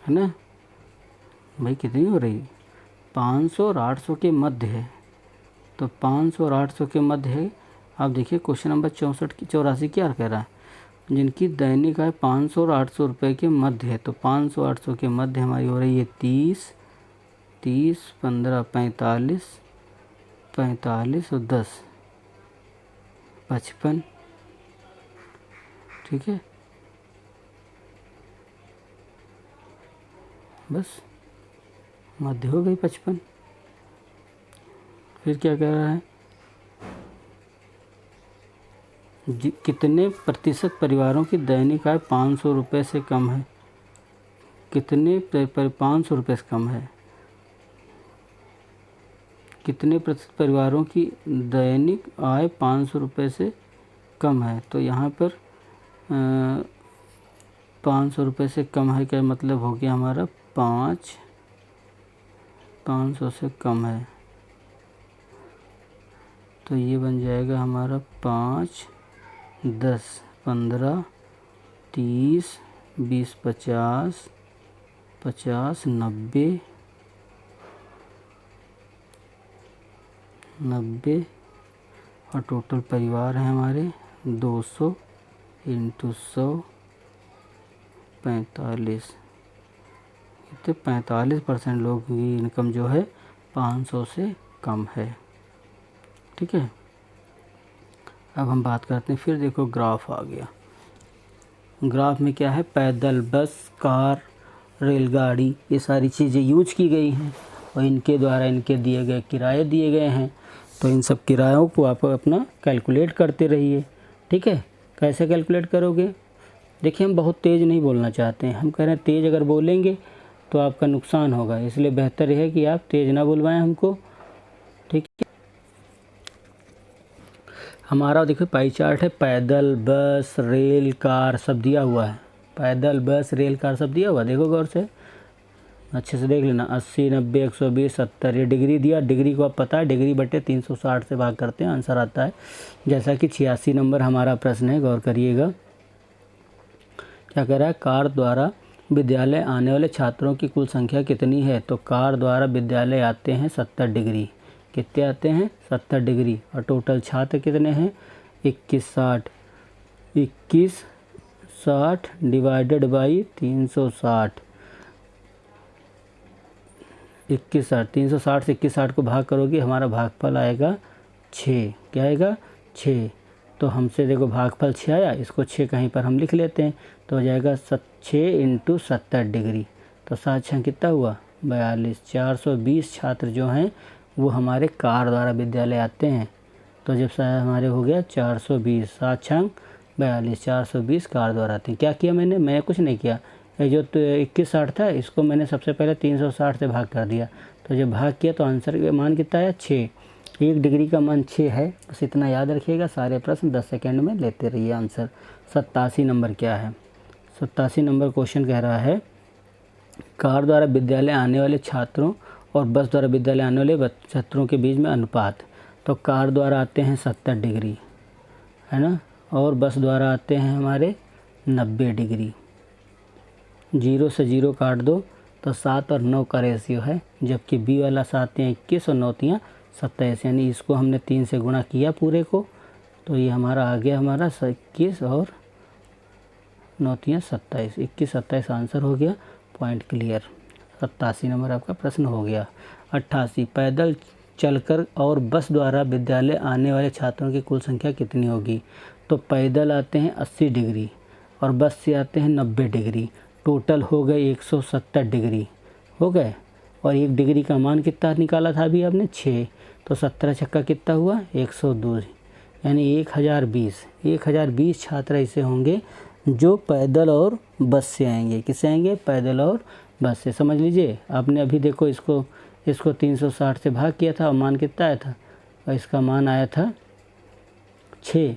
है ना भाई। कितनी हो रही, 500 और 800 के मध्य है, तो 500 और 800 के मध्य है। आप देखिए क्वेश्चन नंबर 84 क्या कह रहा है, जिनकी दैनिक आय 500 और 800 रुपये के मध्य है। तो 500 800 के मध्य हमारी हो रही है 30 15 45 45 और 10 55, ठीक है, बस मध्य हो गई 55। फिर क्या कह रहा है, कितने प्रतिशत परिवारों की दैनिक आय 500 रुपये से कम है। कितने 500 रुपये से कम है, कितने प्रतिशत परिवारों की दैनिक आय 500 रुपये से कम है। तो यहाँ पर 500 रुपये से कम है, क्या मतलब हो गया हमारा 500 से कम है, तो ये बन जाएगा हमारा 5, 10, 15, 30, 20, 50, 50, 90 और टोटल परिवार है हमारे 200 इंटू 100 45। तो 45% लोगों की इनकम जो है 500 से कम है, ठीक है। अब हम बात करते हैं, फिर देखो ग्राफ आ गया। ग्राफ में क्या है, पैदल, बस, कार, रेलगाड़ी, ये सारी चीज़ें यूज की गई हैं और इनके द्वारा इनके दिए गए किराए दिए गए हैं। तो इन सब किरायों को आप अपना कैलकुलेट करते रहिए, ठीक है। कैसे कैलकुलेट करोगे, देखिए हम बहुत तेज़ नहीं बोलना चाहते हैं, हम कह रहे हैं तेज़ अगर बोलेंगे तो आपका नुकसान होगा, इसलिए बेहतर है कि आप तेज़ ना बुलवाएं हमको, ठीक है। हमारा देखो पाई चार्ट है, पैदल, बस, रेल, कार सब दिया हुआ है। पैदल, बस, रेल, कार सब दिया हुआ, देखो गौर से, अच्छे से देख लेना। 80, 90, 120, 70, ये डिग्री दिया। डिग्री को आप पता है, डिग्री बटे 360 से भाग करते हैं, आंसर आता है। जैसा कि 86 नंबर हमारा प्रश्न है, गौर करिएगा। क्या कह रहा है, कार द्वारा विद्यालय आने वाले छात्रों की कुल संख्या कितनी है। तो कार द्वारा विद्यालय आते हैं 70 डिग्री, कितने आते हैं 70 डिग्री, और टोटल छात्र कितने हैं 2160। 2160 डिवाइडेड बाई 360, 2160, 360 से 2160 को भाग करोगे, हमारा भागफल आएगा 6। क्या आएगा 6। तो हमसे देखो भागफल 6 आया, इसको 6 कहीं पर हम लिख लेते हैं, तो हो जाएगा 6 इंटू 70 डिग्री। तो 7 6 कितना हुआ 42। 420 छात्र जो हैं वो हमारे कार द्वारा विद्यालय आते हैं। तो जब हमारे हो गया 420, 7 6 42, 420 कार द्वारा आते हैं। क्या किया मैंने कुछ नहीं किया, ये जो 2160 था इसको मैंने सबसे पहले 360 से भाग कर दिया। तो जब भाग किया तो आंसर का मान कितना आया 6। 1 डिग्री का मान 6 है, बस इतना याद रखिएगा। सारे प्रश्न 10 सेकेंड में लेते रहिए आंसर। 87 नंबर क्या है, 87 नंबर क्वेश्चन कह रहा है, कार द्वारा विद्यालय आने वाले छात्रों और बस द्वारा विद्यालय आने वाले छात्रों के बीच में अनुपात। तो कार द्वारा आते हैं 70 डिग्री, है ना, और बस द्वारा आते हैं हमारे 90 डिग्री। 0 से 0 काट दो तो 7 और 9 का रेशियो है, जबकि बी वाला 7 या 21 और 9 या 27, यानी इसको हमने 3 से गुणा किया पूरे को, तो ये हमारा आ गया हमारा 21 और 9 या 27, 21 27 आंसर हो गया। Point clear. 87 नंबर आपका प्रश्न हो गया। 88, पैदल चलकर और बस द्वारा विद्यालय आने वाले छात्रों की कुल संख्या कितनी होगी। तो पैदल आते हैं 80 डिग्री और बस से आते हैं 90 डिग्री, टोटल हो गए 170 डिग्री हो गए। और 1 डिग्री का मान कितना निकाला था अभी आपने 6, तो 17 छक्का कितना हुआ 102, यानी 1020 छात्र ऐसे होंगे जो पैदल और बस से आएंगे। किससे आएंगे, पैदल और बस से। समझ लीजिए, आपने अभी देखो इसको 360 से भाग किया था और मान कितना आया था, और इसका मान आया था 6।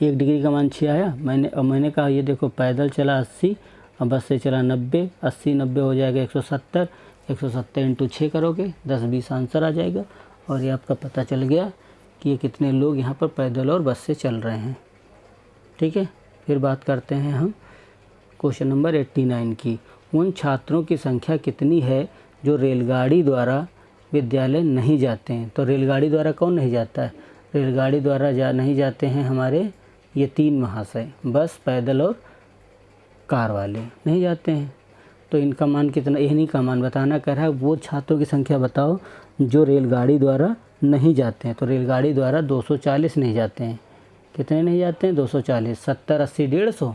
1 डिग्री का मान 6 आया। मैंने कहा ये देखो पैदल चला 80 और बस से चला 90, 80 90 हो जाएगा 170, 170 इंटू 6 करोगे 10 20 आंसर आ जाएगा। और ये आपका पता चल गया कि ये कितने लोग यहाँ पर पैदल और बस से चल रहे हैं, ठीक है। फिर बात करते हैं हम क्वेश्चन नंबर 89 की। उन छात्रों की संख्या कितनी है जो रेलगाड़ी द्वारा विद्यालय नहीं जाते हैं। तो रेलगाड़ी द्वारा कौन नहीं जाता है, रेलगाड़ी द्वारा नहीं जाते हैं हमारे ये 3 महाशय, बस, पैदल और कार वाले नहीं जाते हैं। तो इनका मान कितना, इन्हीं का मान बताना कह रहा है। वो छात्रों की संख्या बताओ जो रेलगाड़ी द्वारा नहीं जाते हैं। तो रेलगाड़ी द्वारा 240 नहीं जाते हैं। कितने नहीं जाते हैं? 240। 70 80 150,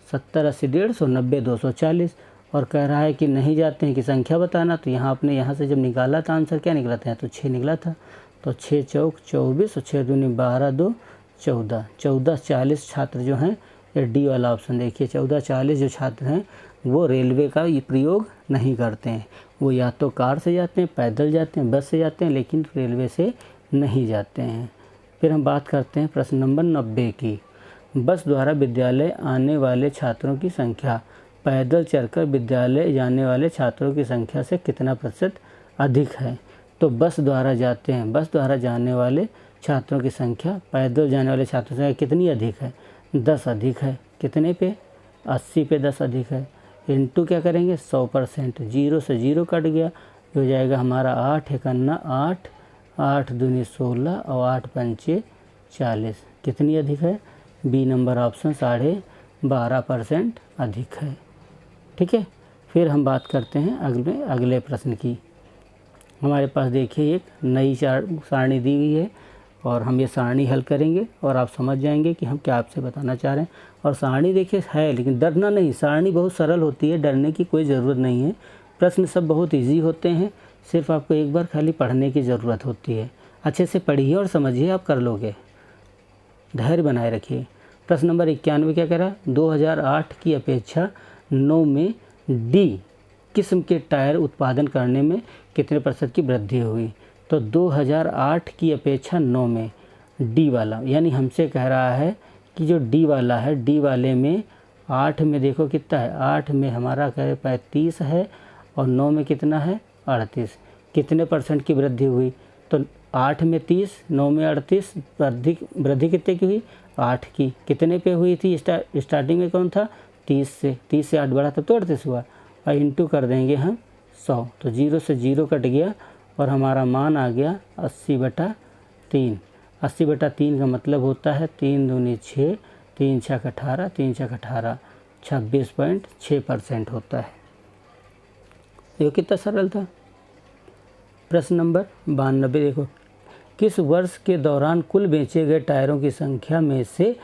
70 80 150, 90 240। और कह रहा है कि नहीं जाते हैं की संख्या बताना। तो यहाँ आपने यहाँ से जब निकाला था आंसर क्या निकला था? तो 6 निकला था। तो 6 चौक 24 और 6 दूनी 12 2 14, 14 40 छात्र जो हैं, ये डी वाला ऑप्शन देखिए, 14 40 जो छात्र हैं वो रेलवे का ये प्रयोग नहीं करते हैं। वो या तो कार से जाते हैं, पैदल जाते हैं, बस से जाते हैं, लेकिन रेलवे से नहीं जाते हैं। फिर हम बात करते हैं प्रश्न नंबर 90 की। बस द्वारा विद्यालय आने वाले छात्रों की संख्या पैदल चलकर विद्यालय जाने वाले छात्रों की संख्या से कितना प्रतिशत अधिक है? तो बस द्वारा जाते हैं, बस द्वारा जाने वाले छात्रों की संख्या पैदल जाने वाले छात्रों से कितनी अधिक है? 10 अधिक है। कितने पे? 80 पे 10 अधिक है। इनटू क्या करेंगे? 100%। 0 से 0 कट गया, हो जाएगा हमारा 8 एकन्ना 8, 8 दूनी 16 और 8 पंचे 40। कितनी अधिक है? बी नंबर ऑप्शन 12.5% अधिक है। ठीक है। फिर हम बात करते हैं अगले प्रश्न की। हमारे पास देखिए एक नई सारणी दी हुई है और हम ये सारणी हल करेंगे और आप समझ जाएंगे कि हम क्या आपसे बताना चाह रहे हैं। और सारणी देखिए है, लेकिन डरना नहीं, सारणी बहुत सरल होती है, डरने की कोई ज़रूरत नहीं है। प्रश्न सब बहुत ईजी होते हैं, सिर्फ आपको एक बार खाली पढ़ने की ज़रूरत होती है। अच्छे से पढ़िए और समझिए, आप कर लोगे। धैर्य बनाए रखिए। प्रश्न नंबर 91 क्या कह रहा है? 2008 की अपेक्षा 9 में डी किस्म के टायर उत्पादन करने में कितने प्रतिशत की वृद्धि हुई? तो 2008 की अपेक्षा 9 में डी वाला, यानी हमसे कह रहा है कि जो डी वाला है, डी वाले में 8 में देखो कितना है, 8 में हमारा कह 35 है और 9 में कितना है? 38। कितने परसेंट की वृद्धि हुई? तो 8 में 30, 9 में 38, वृद्धि कितने की हुई? 8 की। कितने पे हुई थी? स्टार्टिंग में कौन था? 30 से। 30 से 8 बढ़ा तब तो 38 हुआ, और इंटू कर देंगे हम 100। तो 0 से 0 कट गया और हमारा मान आ गया 80/3। 80/3 का मतलब होता है 3 दूनी 6, 3 छक 18, 3 छक 18, 26.6% होता है। ये कितना सरल था। प्रश्न नंबर 92 देखो। किस वर्ष के दौरान कुल बेचे गए टायरों की संख्या में से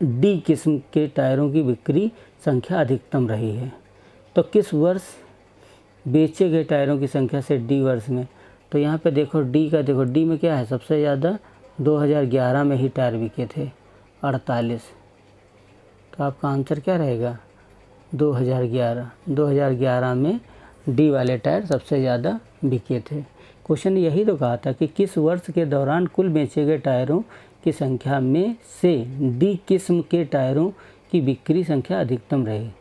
डी किस्म के टायरों की बिक्री संख्या अधिकतम रही है? तो किस वर्ष बेचे गए टायरों की संख्या से डी वर्ष में? तो यहाँ पे देखो डी का, देखो डी में क्या है? सबसे ज़्यादा 2011 में ही टायर बिके थे 48। तो आपका आंसर क्या रहेगा? 2011। 2011 में डी वाले टायर सबसे ज़्यादा बिके थे। क्वेश्चन यही तो कहा था कि किस वर्ष के दौरान कुल बेचे गए टायरों की संख्या में से डी किस्म के टायरों की बिक्री संख्या अधिकतम रही।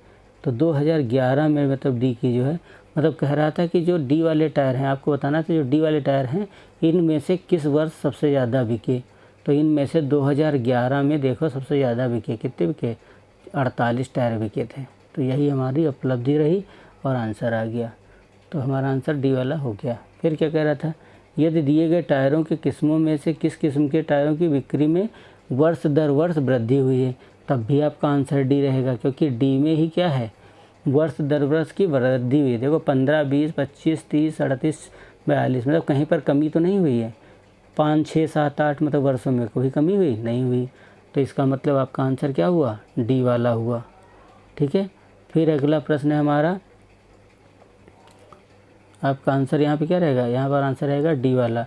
तो 2011 में मतलब डी की जो है, मतलब कह रहा था कि जो डी वाले टायर हैं, आपको बताना था जो डी वाले टायर हैं इनमें से किस वर्ष सबसे ज़्यादा बिके। तो इनमें से 2011 में देखो सबसे ज़्यादा बिके। कितने बिके? 48 टायर बिके थे। तो यही हमारी उपलब्धि रही और आंसर आ गया। तो हमारा आंसर डी वाला हो गया। फिर क्या कह रहा था? यदि दिए गए टायरों की किस्मों में से किस किस्म के टायरों की बिक्री में वर्ष दर वर्ष वृद्धि हुई है, तब भी आपका आंसर डी रहेगा, क्योंकि डी में ही क्या है? वर्ष दर वर्ष की वृद्धि हुई। देखो 15, 20, 25, 30, 38, 42, मतलब कहीं पर कमी तो नहीं हुई है। 5, 6, 7, 8 मतलब वर्षों में कोई कमी हुई नहीं हुई। तो इसका मतलब आपका आंसर क्या हुआ? डी वाला हुआ। ठीक है। फिर अगला प्रश्न है हमारा, आपका आंसर यहाँ पे क्या रहेगा? यहाँ पर आंसर रहेगा डी वाला।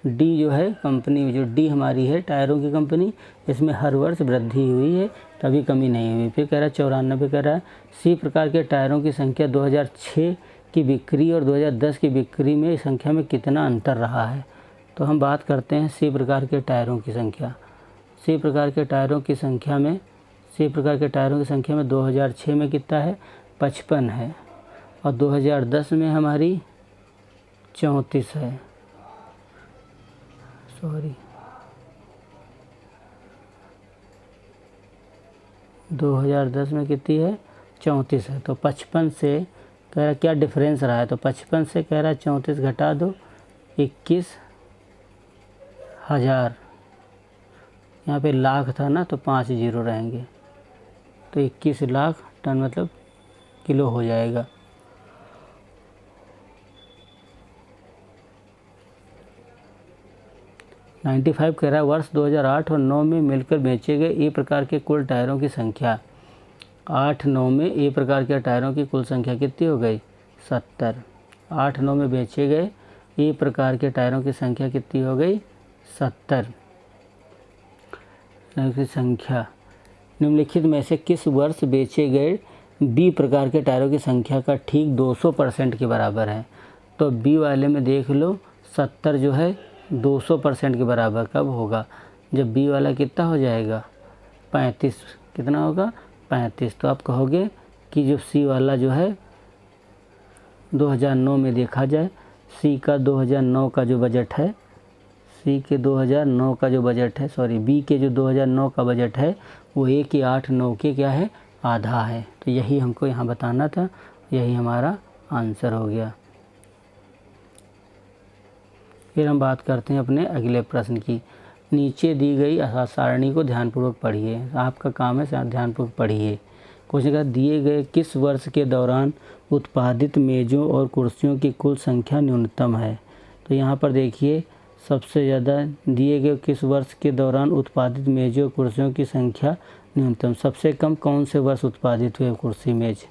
डी जो है कंपनी, जो डी हमारी है टायरों की कंपनी, इसमें हर वर्ष वृद्धि हुई है, कभी कमी नहीं हुई। फिर कह रहा है 94 कह रहा है सी प्रकार के टायरों की संख्या 2006 की बिक्री और 2010 की बिक्री में संख्या में कितना अंतर रहा है? तो हम बात करते हैं सी प्रकार के टायरों की संख्या। सी प्रकार के टायरों की संख्या में 2006 में कितना है? 55 है और 2010 में हमारी 34 है। 2010 में कितनी है? 34 है। तो 55 से कह रहा क्या डिफरेंस रहा है? तो 55 से कह रहा है 34 घटा दो, 21,000। यहाँ पे लाख था ना, तो 5 जीरो रहेंगे, तो 21 लाख टन मतलब किलो हो जाएगा। 95 कह रहा है वर्ष 2008 और 9 में मिलकर बेचे गए ए प्रकार के कुल टायरों की संख्या। 8-9 में ए प्रकार के टायरों की कुल संख्या कितनी हो गई? 70। 8-9 में बेचे गए ए प्रकार के टायरों की संख्या कितनी हो गई? 70 की संख्या। निम्नलिखित में से किस वर्ष बेचे गए बी प्रकार के टायरों की संख्या का ठीक 200% के बराबर है? तो बी वाले में देख लो 70 जो है 200% के बराबर कब होगा? जब बी वाला कितना हो जाएगा? 35। कितना होगा? 35। तो आप कहोगे कि जो सी वाला जो है 2009 में देखा जाए, सी का 2009 का जो बजट है, सी के 2009 का जो बजट है, सॉरी बी के जो 2009 का बजट है वो ए की 8-9 के क्या है? आधा है। तो यही हमको यहाँ बताना था, यही हमारा आंसर हो गया। फिर हम बात करते हैं अपने अगले प्रश्न की। नीचे दी गई सारणी को ध्यानपूर्वक पढ़िए। आपका काम है ध्यानपूर्वक पढ़िए। क्वेश्चन का दिए गए किस वर्ष के दौरान उत्पादित मेज़ों और कुर्सियों की कुल संख्या न्यूनतम है? तो यहाँ पर देखिए सबसे ज़्यादा दिए गए किस वर्ष के दौरान उत्पादित मेज़ों और कुर्सियों की संख्या न्यूनतम। सबसे कम कौन से वर्ष उत्पादित हुए कुर्सी मेज़?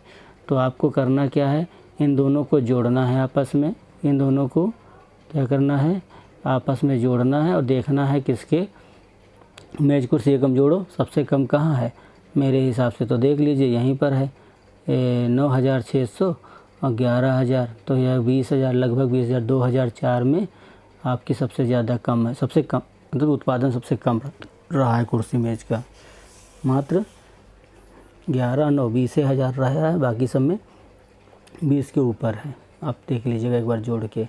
तो आपको करना क्या है? इन दोनों को जोड़ना है आपस में। इन दोनों को क्या करना है? आपस में जोड़ना है और देखना है किसके मेज़ कुर्सी कम जोड़ो। सबसे कम कहाँ है? मेरे हिसाब से तो देख लीजिए यहीं पर है 9,600 और 11,000, तो यह 20,000, लगभग 20,000। 2004 में आपकी सबसे ज़्यादा कम है, सबसे कम मतलब उत्पादन सबसे कम रहा है कुर्सी मेज़ का। मात्र 11,9 20,000 रहा है, बाकी सब में 20 के ऊपर है। आप देख लीजिएगा एक बार जोड़ के।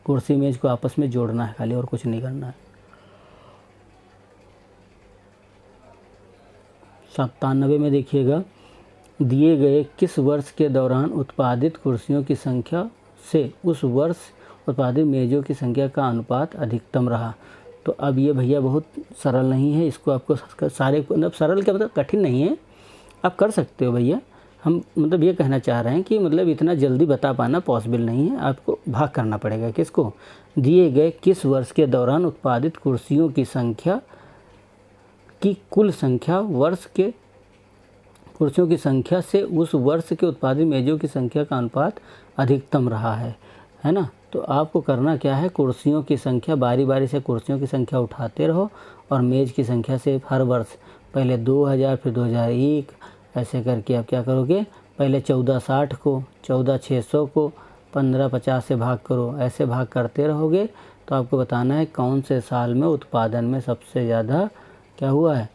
कुर्सी मेज़ को आपस में जोड़ना है खाली, और कुछ नहीं करना है। 97 में देखिएगा दिए गए किस वर्ष के दौरान उत्पादित कुर्सियों की संख्या से उस वर्ष उत्पादित मेज़ों की संख्या का अनुपात अधिकतम रहा। तो अब ये भैया बहुत सरल नहीं है, इसको आपको सारे मतलब सरल क्या मतलब कठिन नहीं है, आप कर सकते हो भैया। हम मतलब ये कहना चाह रहे हैं कि मतलब इतना जल्दी बता पाना पॉसिबल नहीं है, आपको भाग करना पड़ेगा। किसको? दिए गए किस वर्ष के दौरान उत्पादित कुर्सियों की संख्या की कुल संख्या वर्ष के कुर्सियों की संख्या से उस वर्ष के उत्पादित मेज़ों की संख्या का अनुपात अधिकतम रहा है ना। तो आपको करना क्या है? कुर्सियों की संख्या बारी बारी से कुर्सियों की संख्या उठाते रहो और मेज़ की संख्या से हर वर्ष पहले 2000 फिर 2001 ऐसे करके आप क्या करोगे? पहले 1460 को 14,600 को 1550 से भाग करो। ऐसे भाग करते रहोगे तो आपको बताना है कौन से साल में उत्पादन में सबसे ज़्यादा क्या हुआ है?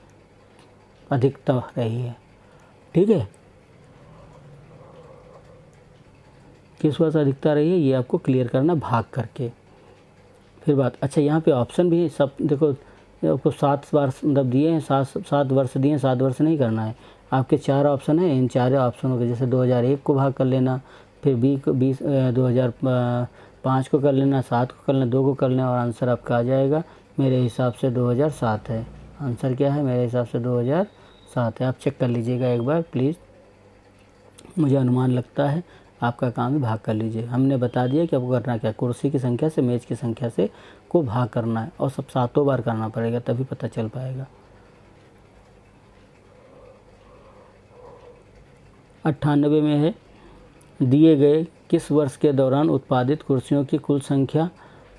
अधिकता रही है। ठीक है, किस वर्ष अधिकता रही है ये आपको क्लियर करना भाग करके। फिर बात अच्छा यहाँ पे ऑप्शन भी सब देखो, आपको 7 वर्ष मतलब दिए हैं, 7 वर्ष दिए हैं, 7 वर्ष नहीं करना है। आपके 4 ऑप्शन है, इन 4 ऑप्शनों के जैसे 2001 को भाग कर लेना, फिर 2005 को कर लेना, 7 को कर लेना, 2 को कर लेना और आंसर आपका आ जाएगा। मेरे हिसाब से 2007 है आंसर। क्या है? मेरे हिसाब से 2007 है। आप चेक कर लीजिएगा एक बार प्लीज़, मुझे अनुमान लगता है। आपका काम है भाग कर लीजिए। हमने बता दिया कि आपको करना क्या, कुर्सी की संख्या से मेज़ की संख्या से को भाग करना है और सब 7 बार करना पड़ेगा तभी पता चल पाएगा। 98 में है दिए गए किस वर्ष के दौरान उत्पादित कुर्सियों की कुल संख्या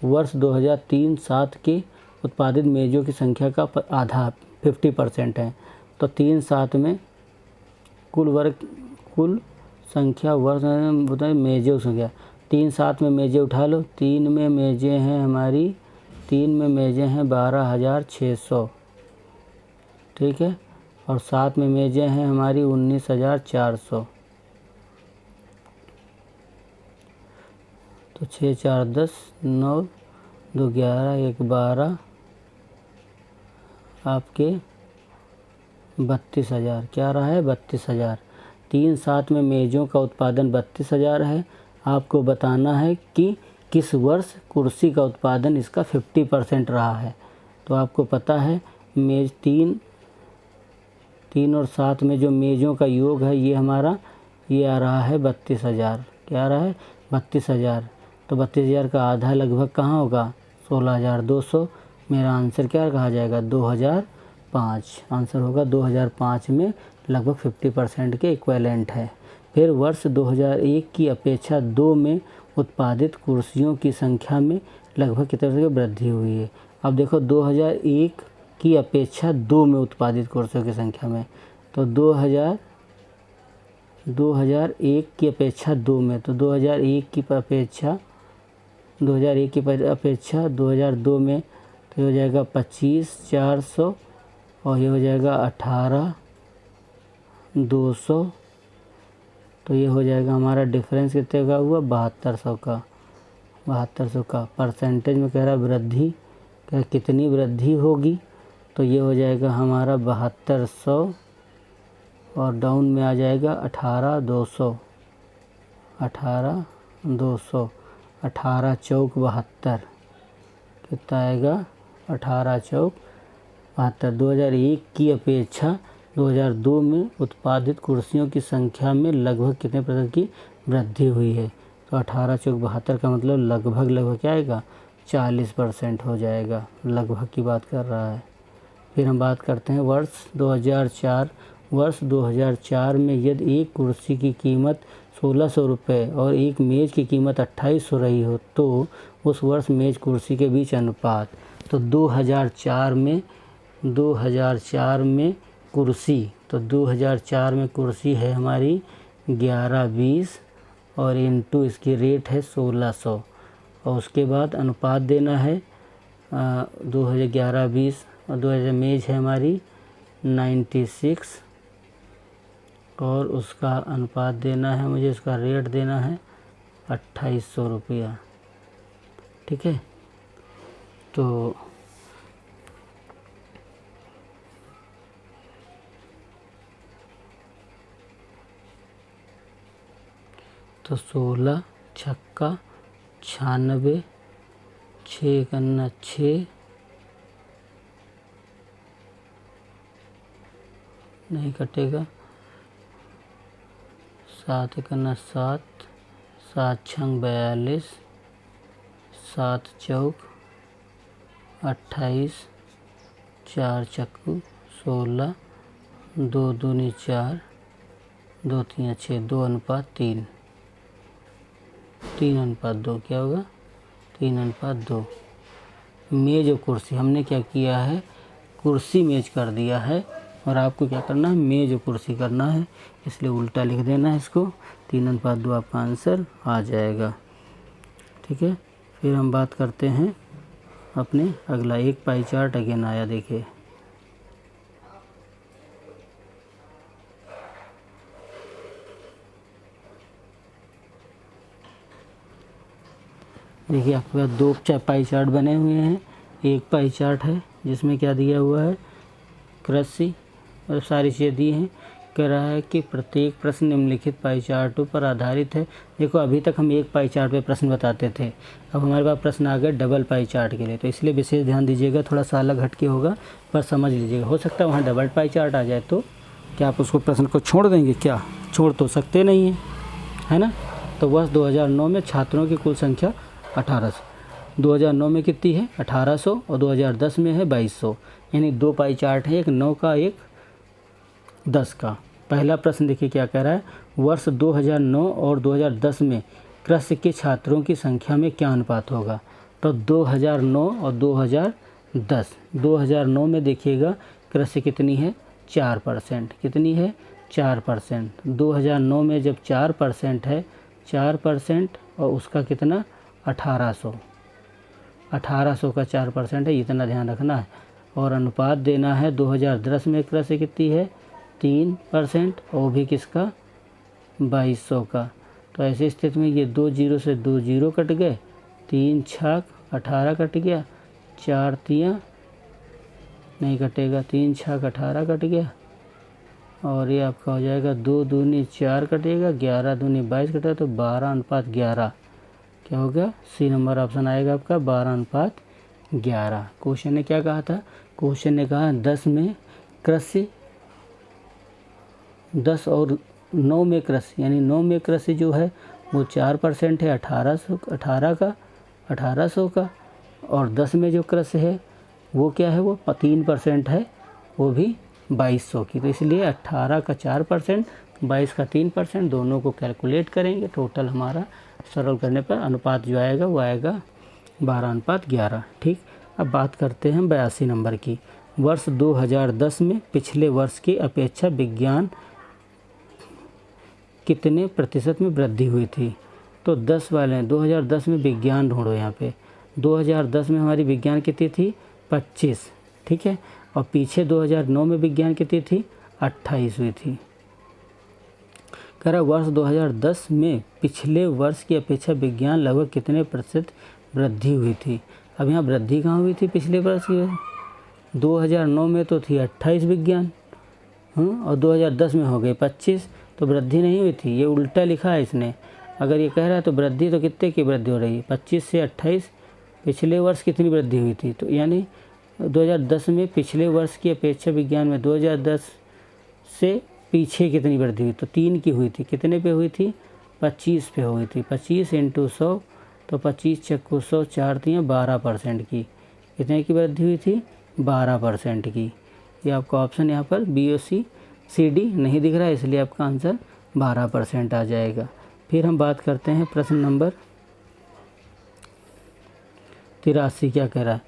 वर्ष 2003-07 के उत्पादित मेज़ों की संख्या का आधा 50% है। तो 3-7 में कुल संख्या वर्ष बताए मेज़ों संख्या 3-7 में मेज़ें उठा लो। 3 में मेज़ें हैं हमारी 12,600, ठीक है, और 7 में मेज़ें हैं हमारी 19,400। तो 6 4 10 9 2 11 1 12 आपके 32,000 क्या रहा है? 32,000। 3-7 में मेज़ों का उत्पादन 32,000 है। आपको बताना है कि किस वर्ष कुर्सी का उत्पादन इसका 50% रहा है। तो आपको पता है मेज़ 3 और 7 में जो मेज़ों का योग है ये हमारा ये आ रहा है 32,000। क्या आ रहा है? 32,000। तो 32,000 का आधा लगभग कहाँ होगा? 16,200। मेरा आंसर क्या कहा जाएगा 2005। आंसर होगा 2005 में लगभग 50% के इक्विवेलेंट है। फिर वर्ष 2001 की अपेक्षा 2 में उत्पादित कुर्सियों की संख्या में लगभग कितने की वृद्धि हुई है। अब देखो 2001 की अपेक्षा 2 में उत्पादित कुर्सियों की संख्या में, तो 2001 की अपेक्षा 2 में, तो 2001 की अपेक्षा 2002 में, तो ये हो जाएगा 25,400 और ये हो जाएगा 18,200, तो ये हो जाएगा हमारा डिफरेंस कितने का हुआ 7200 का। 7200 का परसेंटेज में कह रहा वृद्धि, क्या कितनी वृद्धि होगी, तो ये हो जाएगा हमारा 7200 और डाउन में आ जाएगा 18,200। 18,200 18 चौक 72 कितना आएगा 18 चौक 72। 2001 की अपेक्षा 2002 में उत्पादित कुर्सियों की संख्या में लगभग कितने प्रतिशत की वृद्धि हुई है, तो 18 चौक 72 का मतलब लगभग क्या आएगा 40% हो जाएगा, लगभग की बात कर रहा है। फिर हम बात करते हैं वर्ष 2004। वर्ष 2004 में यदि एक कुर्सी की कीमत 1600 रुपये और एक मेज़ की कीमत 2800 रही हो, तो उस वर्ष मेज़ कुर्सी के बीच अनुपात, तो 2004 में कुर्सी, तो 2004 में कुर्सी है हमारी 1120 और इनटू इसकी रेट है 1600, और उसके बाद अनुपात देना है 2011-20 और 2000 मेज है हमारी 96 और उसका अनुपात देना है मुझे, उसका रेट देना है 2800 रुपया। ठीक है, तो तो 16 छक्का 96, 6 करना 6 नहीं कटेगा, 7 करना 7, 7 छंग 42, 7 चौक 28, 4 चक्कू 16, 2 दूनी 4, 2 तीन 6, 2:3, 3:2 क्या होगा 3:2। मेज और कुर्सी हमने क्या किया है, कुर्सी मेज कर दिया है और आपको क्या करना है मेज और कुर्सी करना है, इसलिए उल्टा लिख देना है इसको, 3:2 आपका आंसर आ जाएगा। ठीक है, फिर हम बात करते हैं अपने अगला एक पाई चार्ट अगेन आया, देखिए देखिए आपके पास 2 पाई चार्ट बने हुए हैं। एक पाई चार्ट है जिसमें क्या दिया हुआ है कृषि और सारी चीज़ें दी हैं। कह रहा है कि प्रत्येक प्रश्न निम्नलिखित पाई चार्टों पर आधारित है। देखो अभी तक हम एक पाई चार्ट पे प्रश्न बताते थे, अब हमारे पास प्रश्न आ गए डबल पाई चार्ट के लिए, तो इसलिए विशेष ध्यान दीजिएगा, थोड़ा सा अलग हटके होगा पर समझ लीजिएगा। हो सकता है वहाँ डबल पाई चार्ट आ जाए, तो क्या आप उसको प्रश्न को छोड़ देंगे, क्या छोड़ तो सकते नहीं हैं, है ना। तो वर्ष 2009 में छात्रों की कुल संख्या 1800, 2009 में कितनी है 1800 और 2010 में है 2200, यानी 2 पाई चार्ट है, एक 9 का एक 10 का। पहला प्रश्न देखिए क्या कह रहा है, वर्ष 2009 और 2010 में कृषि के छात्रों की संख्या में क्या अनुपात होगा। तो 2009 और 2010, 2009 में देखिएगा कृषि कितनी है 4%, कितनी है 4%। 2009 में जब 4% है, 4% और उसका कितना 1800 का 4% है, इतना ध्यान रखना है। और अनुपात देना है 2010 में कृषि कितनी है 3% और भी किसका 2200 का। तो ऐसी स्थिति में ये 2 जीरो से 2 जीरो कट गए, 3 छक 18 कट गया, 4 तियाँ नहीं कटेगा, 3 छक 18 कट गया और ये आपका हो जाएगा 2 दूनी 4 कटेगा, 11 दूनी 22 कटेगा, तो 12:11 क्या हो गया, सी नंबर ऑप्शन आएगा आपका 12:11। क्वेश्चन ने क्या कहा था, क्वेश्चन ने कहा 10 में कृषि, 10 और 9 में कृषि, यानी 9 में कृषि जो है वो 4% है 1800 का, और 10 में जो कृषि है वो क्या है, वो 3% है, वो भी 2200 की। तो इसलिए 18 का 4%, 22 का 3%, दोनों को कैलकुलेट करेंगे। टोटल हमारा सरल करने पर अनुपात जो आएगा वो आएगा 12:11। ठीक, अब बात करते हैं 82 नंबर की। वर्ष 2010 में पिछले वर्ष की अपेक्षा विज्ञान कितने प्रतिशत में वृद्धि हुई थी? तो 10 वाले हैं, 2010 में विज्ञान ढूंढो यहाँ पे। 2010 में हमारी विज्ञान कितनी थी? 25, ठीक है। और पीछे 2009 में विज्ञान कितनी थी? 28 हुई थी। कह रहा वर्ष 2010 में पिछले वर्ष की अपेक्षा विज्ञान लगभग कितने प्रतिशत वृद्धि हुई थी? अब यहाँ वृद्धि कहाँ हुई थी पिछले वर्ष की? 2009 में तो थी 28 विज्ञान, और 2010 में हो गई 25, तो वृद्धि नहीं हुई थी। ये उल्टा लिखा है इसने। अगर ये कह रहा है तो वृद्धि तो कितने की वृद्धि हो रही है? 25 से 28, पिछले वर्ष कितनी वृद्धि हुई थी? तो यानी 2010 में पिछले वर्ष की अपेक्षा विज्ञान में 2010 से पीछे कितनी वृद्धि हुई? तो 3 की हुई थी। कितने पे हुई थी? 25 पे हुई थी। 25 × 100, तो 25 चक्कू 100, 4 3 12% की। कितने की वृद्धि हुई थी? 12% की। ये आपका ऑप्शन यहाँ पर बी और सी डी नहीं दिख रहा है, इसलिए आपका आंसर 12% आ जाएगा। फिर हम बात करते हैं प्रश्न नंबर 83। क्या कह रहा है?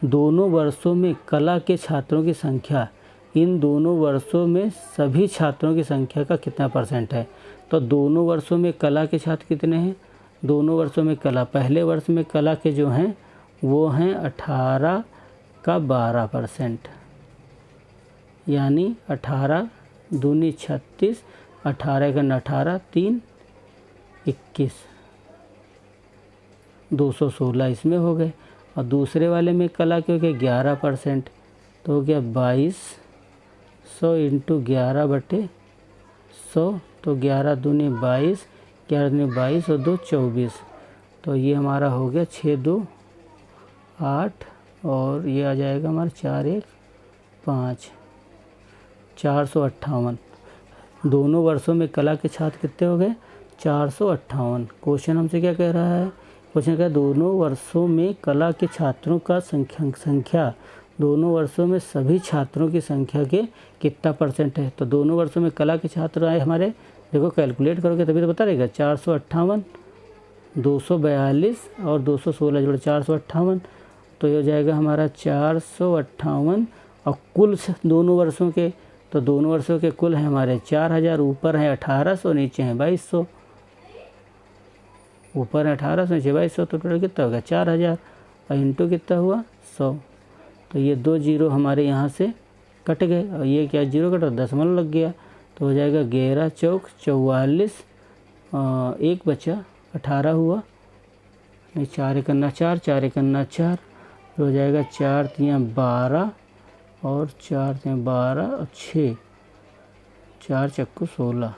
दोनों वर्षों में कला के छात्रों की संख्या, इन दोनों वर्षों में सभी छात्रों की संख्या का कितना % है? तो दोनों वर्षों में कला के छात्र कितने हैं? दोनों वर्षों में कला, पहले वर्ष में कला के जो हैं वो हैं 18 का 12%, यानी 18 दूनी 36, 18 का 18, 3 21, 216 इसमें हो गए। और दूसरे वाले में कला के हो गए 11%, तो हो गया 2200 × 11/100, तो 11 दूनी 22, 11 दूनी 22 और 2 24, तो ये हमारा हो गया 6 2 8, और ये आ जाएगा हमारा 4 1 5, 458। दोनों वर्षों में कला के छात्र कितने हो गए? 458। क्वेश्चन हमसे क्या कह रहा है? क्वेश्चन कह रहा है दोनों वर्षों में कला के छात्रों का संख्या दोनों वर्षों में सभी छात्रों की संख्या के कितना % है? तो दोनों वर्षों में कला के छात्र आए हमारे, देखो कैलकुलेट करोगे तभी तो पता रहेगा। 458, 242 और 216 जोड़ 458, तो ये हो जाएगा हमारा 458। और कुल दोनों वर्षों के, तो दोनों वर्षों के कुल हैं हमारे 4000, ऊपर है 1800, नीचे हैं 2200। ऊपर है 1800, नीचे 2200, तो टोटल कितना होगा? 4000, और इंटू कितना हुआ? 100। तो ये 2 जीरो हमारे यहाँ से कट गए, और ये क्या जीरो कटा? दशमलव लग गया, तो हो जाएगा 11 चौक 44, 1 बचा 18 हुआ, नहीं 4 एकन्ना 4, 4 एकन्ना 4, तो हो जाएगा 4 3 12, और 4 3 12 और 6, 4 चक्कू 16,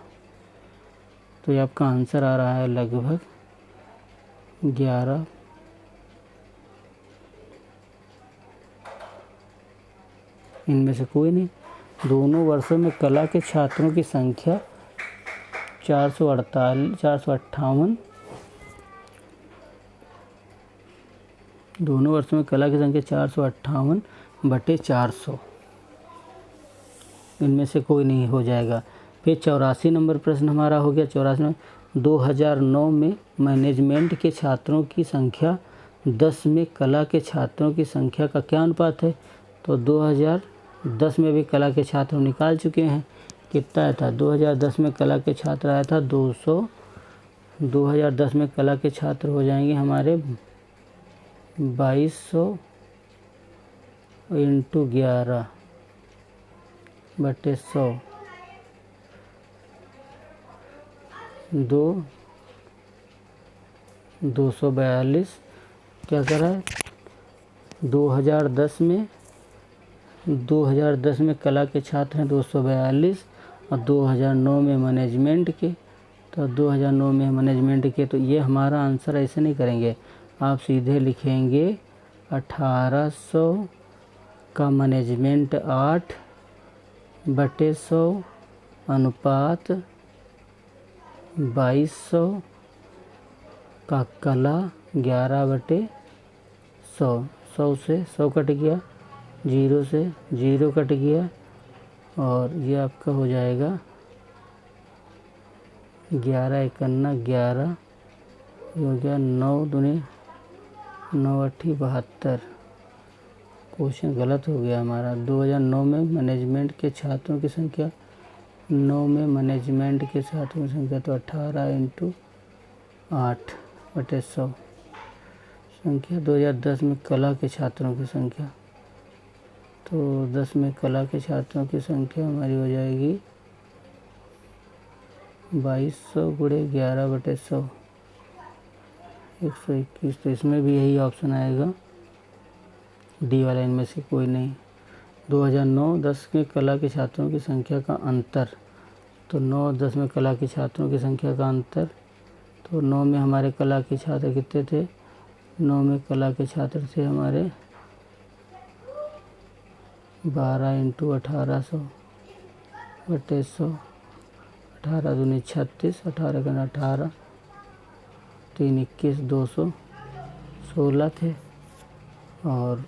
तो ये आपका आंसर आ रहा है लगभग 11। इनमें से कोई नहीं। दोनों वर्षों में कला के छात्रों की संख्या 458, दोनों वर्षों में कला की संख्या 458/400, इनमें से कोई नहीं हो जाएगा। फिर 84 नंबर प्रश्न हमारा हो गया। 84 2009 में मैनेजमेंट के छात्रों की संख्या 10 में कला के छात्रों की संख्या का क्या अनुपात है? तो 2010 में भी कला के छात्र निकाल चुके हैं। कितना आया था? 2010 में कला के छात्र आया था 200। 2010 में कला के छात्र हो जाएंगे हमारे 2200 × 11/100, 242। क्या कर रहा है? 2010 में कला के छात्र हैं 242, और 2009 में मैनेजमेंट के, तो 2009 में मैनेजमेंट के, तो ये हमारा आंसर ऐसे नहीं करेंगे, आप सीधे लिखेंगे 1800 का मैनेजमेंट 8/100 अनुपात 2200 का कला 11/100। 100 से 100 कट गया, जीरो से जीरो कट गया और ये आपका हो जाएगा 11 एकन्ना 11, ये हो गया 9 दूनी 9 अट्ठी 72। क्वेश्चन गलत हो गया हमारा। 2009 में मैनेजमेंट के छात्रों की संख्या 9 में मैनेजमेंट के छात्रों की संख्या तो 18 इंटू 8/100। संख्या 2010 में कला के छात्रों की संख्या, तो 10 में कला के छात्रों की संख्या हमारी हो जाएगी 2200 गुणे 11/100 121। तो इसमें भी यही ऑप्शन आएगा, डी वाला, इनमें से कोई नहीं। 2009-10 के कला के छात्रों की संख्या का अंतर, तो 9-10 में कला के छात्रों की संख्या का अंतर, तो 9 में हमारे कला के छात्र कितने थे? 9 में कला के छात्र थे हमारे 12 इंटू 1800/100। 18 दूनी 36, 18 का 18, 3 21 216 थे। और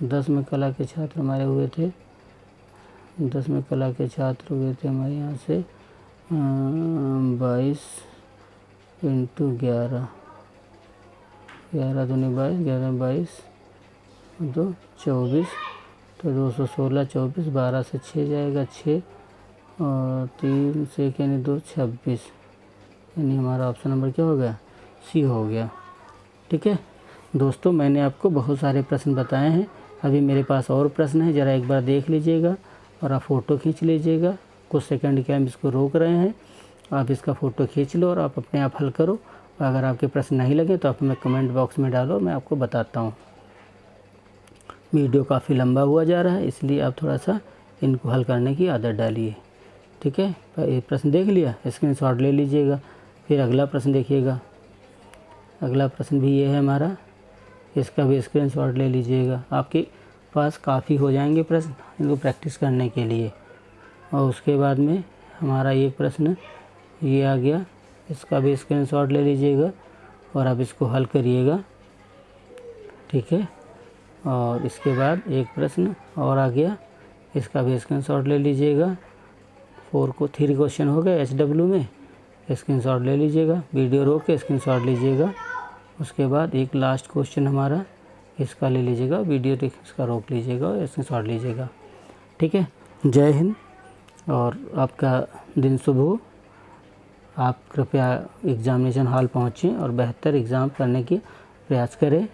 10 में कला के छात्र हमारे हुए थे, 10 में कला के छात्र हुए थे हमारे यहाँ से 22 इंटू 11, 11 दूनी 22, 11 22 2 24, तो 216 24, 12 से 6 जाएगा 6 और 3 से यानी 2 26, यानी हमारा ऑप्शन नंबर क्या हो गया? सी हो गया। ठीक है दोस्तों, मैंने आपको बहुत सारे प्रश्न बताए हैं। अभी मेरे पास और प्रश्न है, ज़रा एक बार देख लीजिएगा और आप फ़ोटो खींच लीजिएगा। कुछ सेकंड के हम इसको रोक रहे हैं, आप इसका फ़ोटो खींच लो और आप अपने आप हल करो। और अगर आपके प्रश्न नहीं लगे तो आप हमें कमेंट बॉक्स में डालो, मैं आपको बताता हूँ। वीडियो काफ़ी लंबा हुआ जा रहा है, इसलिए आप थोड़ा सा इनको हल करने की आदत डालिए। ठीक है, ये प्रश्न देख लिया, स्क्रीनशॉट ले लीजिएगा। फिर अगला प्रश्न देखिएगा। अगला प्रश्न भी ये है हमारा, इसका भी स्क्रीनशॉट ले लीजिएगा। आपके पास काफ़ी हो जाएंगे प्रश्न इनको प्रैक्टिस करने के लिए। और उसके बाद में हमारा ये प्रश्न ये आ गया, इसका भी स्क्रीनशॉट ले लीजिएगा और आप इसको हल करिएगा। ठीक है, और इसके बाद एक प्रश्न और आ गया, इसका भी स्क्रीनशॉट ले लीजिएगा। 3 क्वेश्चन हो गए HW में, स्क्रीनशॉट ले लीजिएगा। वीडियो रोक के स्क्रीनशॉट लीजिएगा। उसके बाद एक लास्ट क्वेश्चन हमारा, इसका ले लीजिएगा, वीडियो देख इसका रोक लीजिएगा और स्क्रीनशॉट लीजिएगा। ठीक है, जय हिंद और आपका दिन शुभ हो। आप कृपया एग्जामिनेशन हॉल पहुँचें और बेहतर एग्ज़ाम करने की प्रयास करें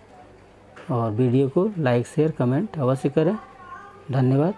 और वीडियो को लाइक शेयर कमेंट अवश्य करें। धन्यवाद।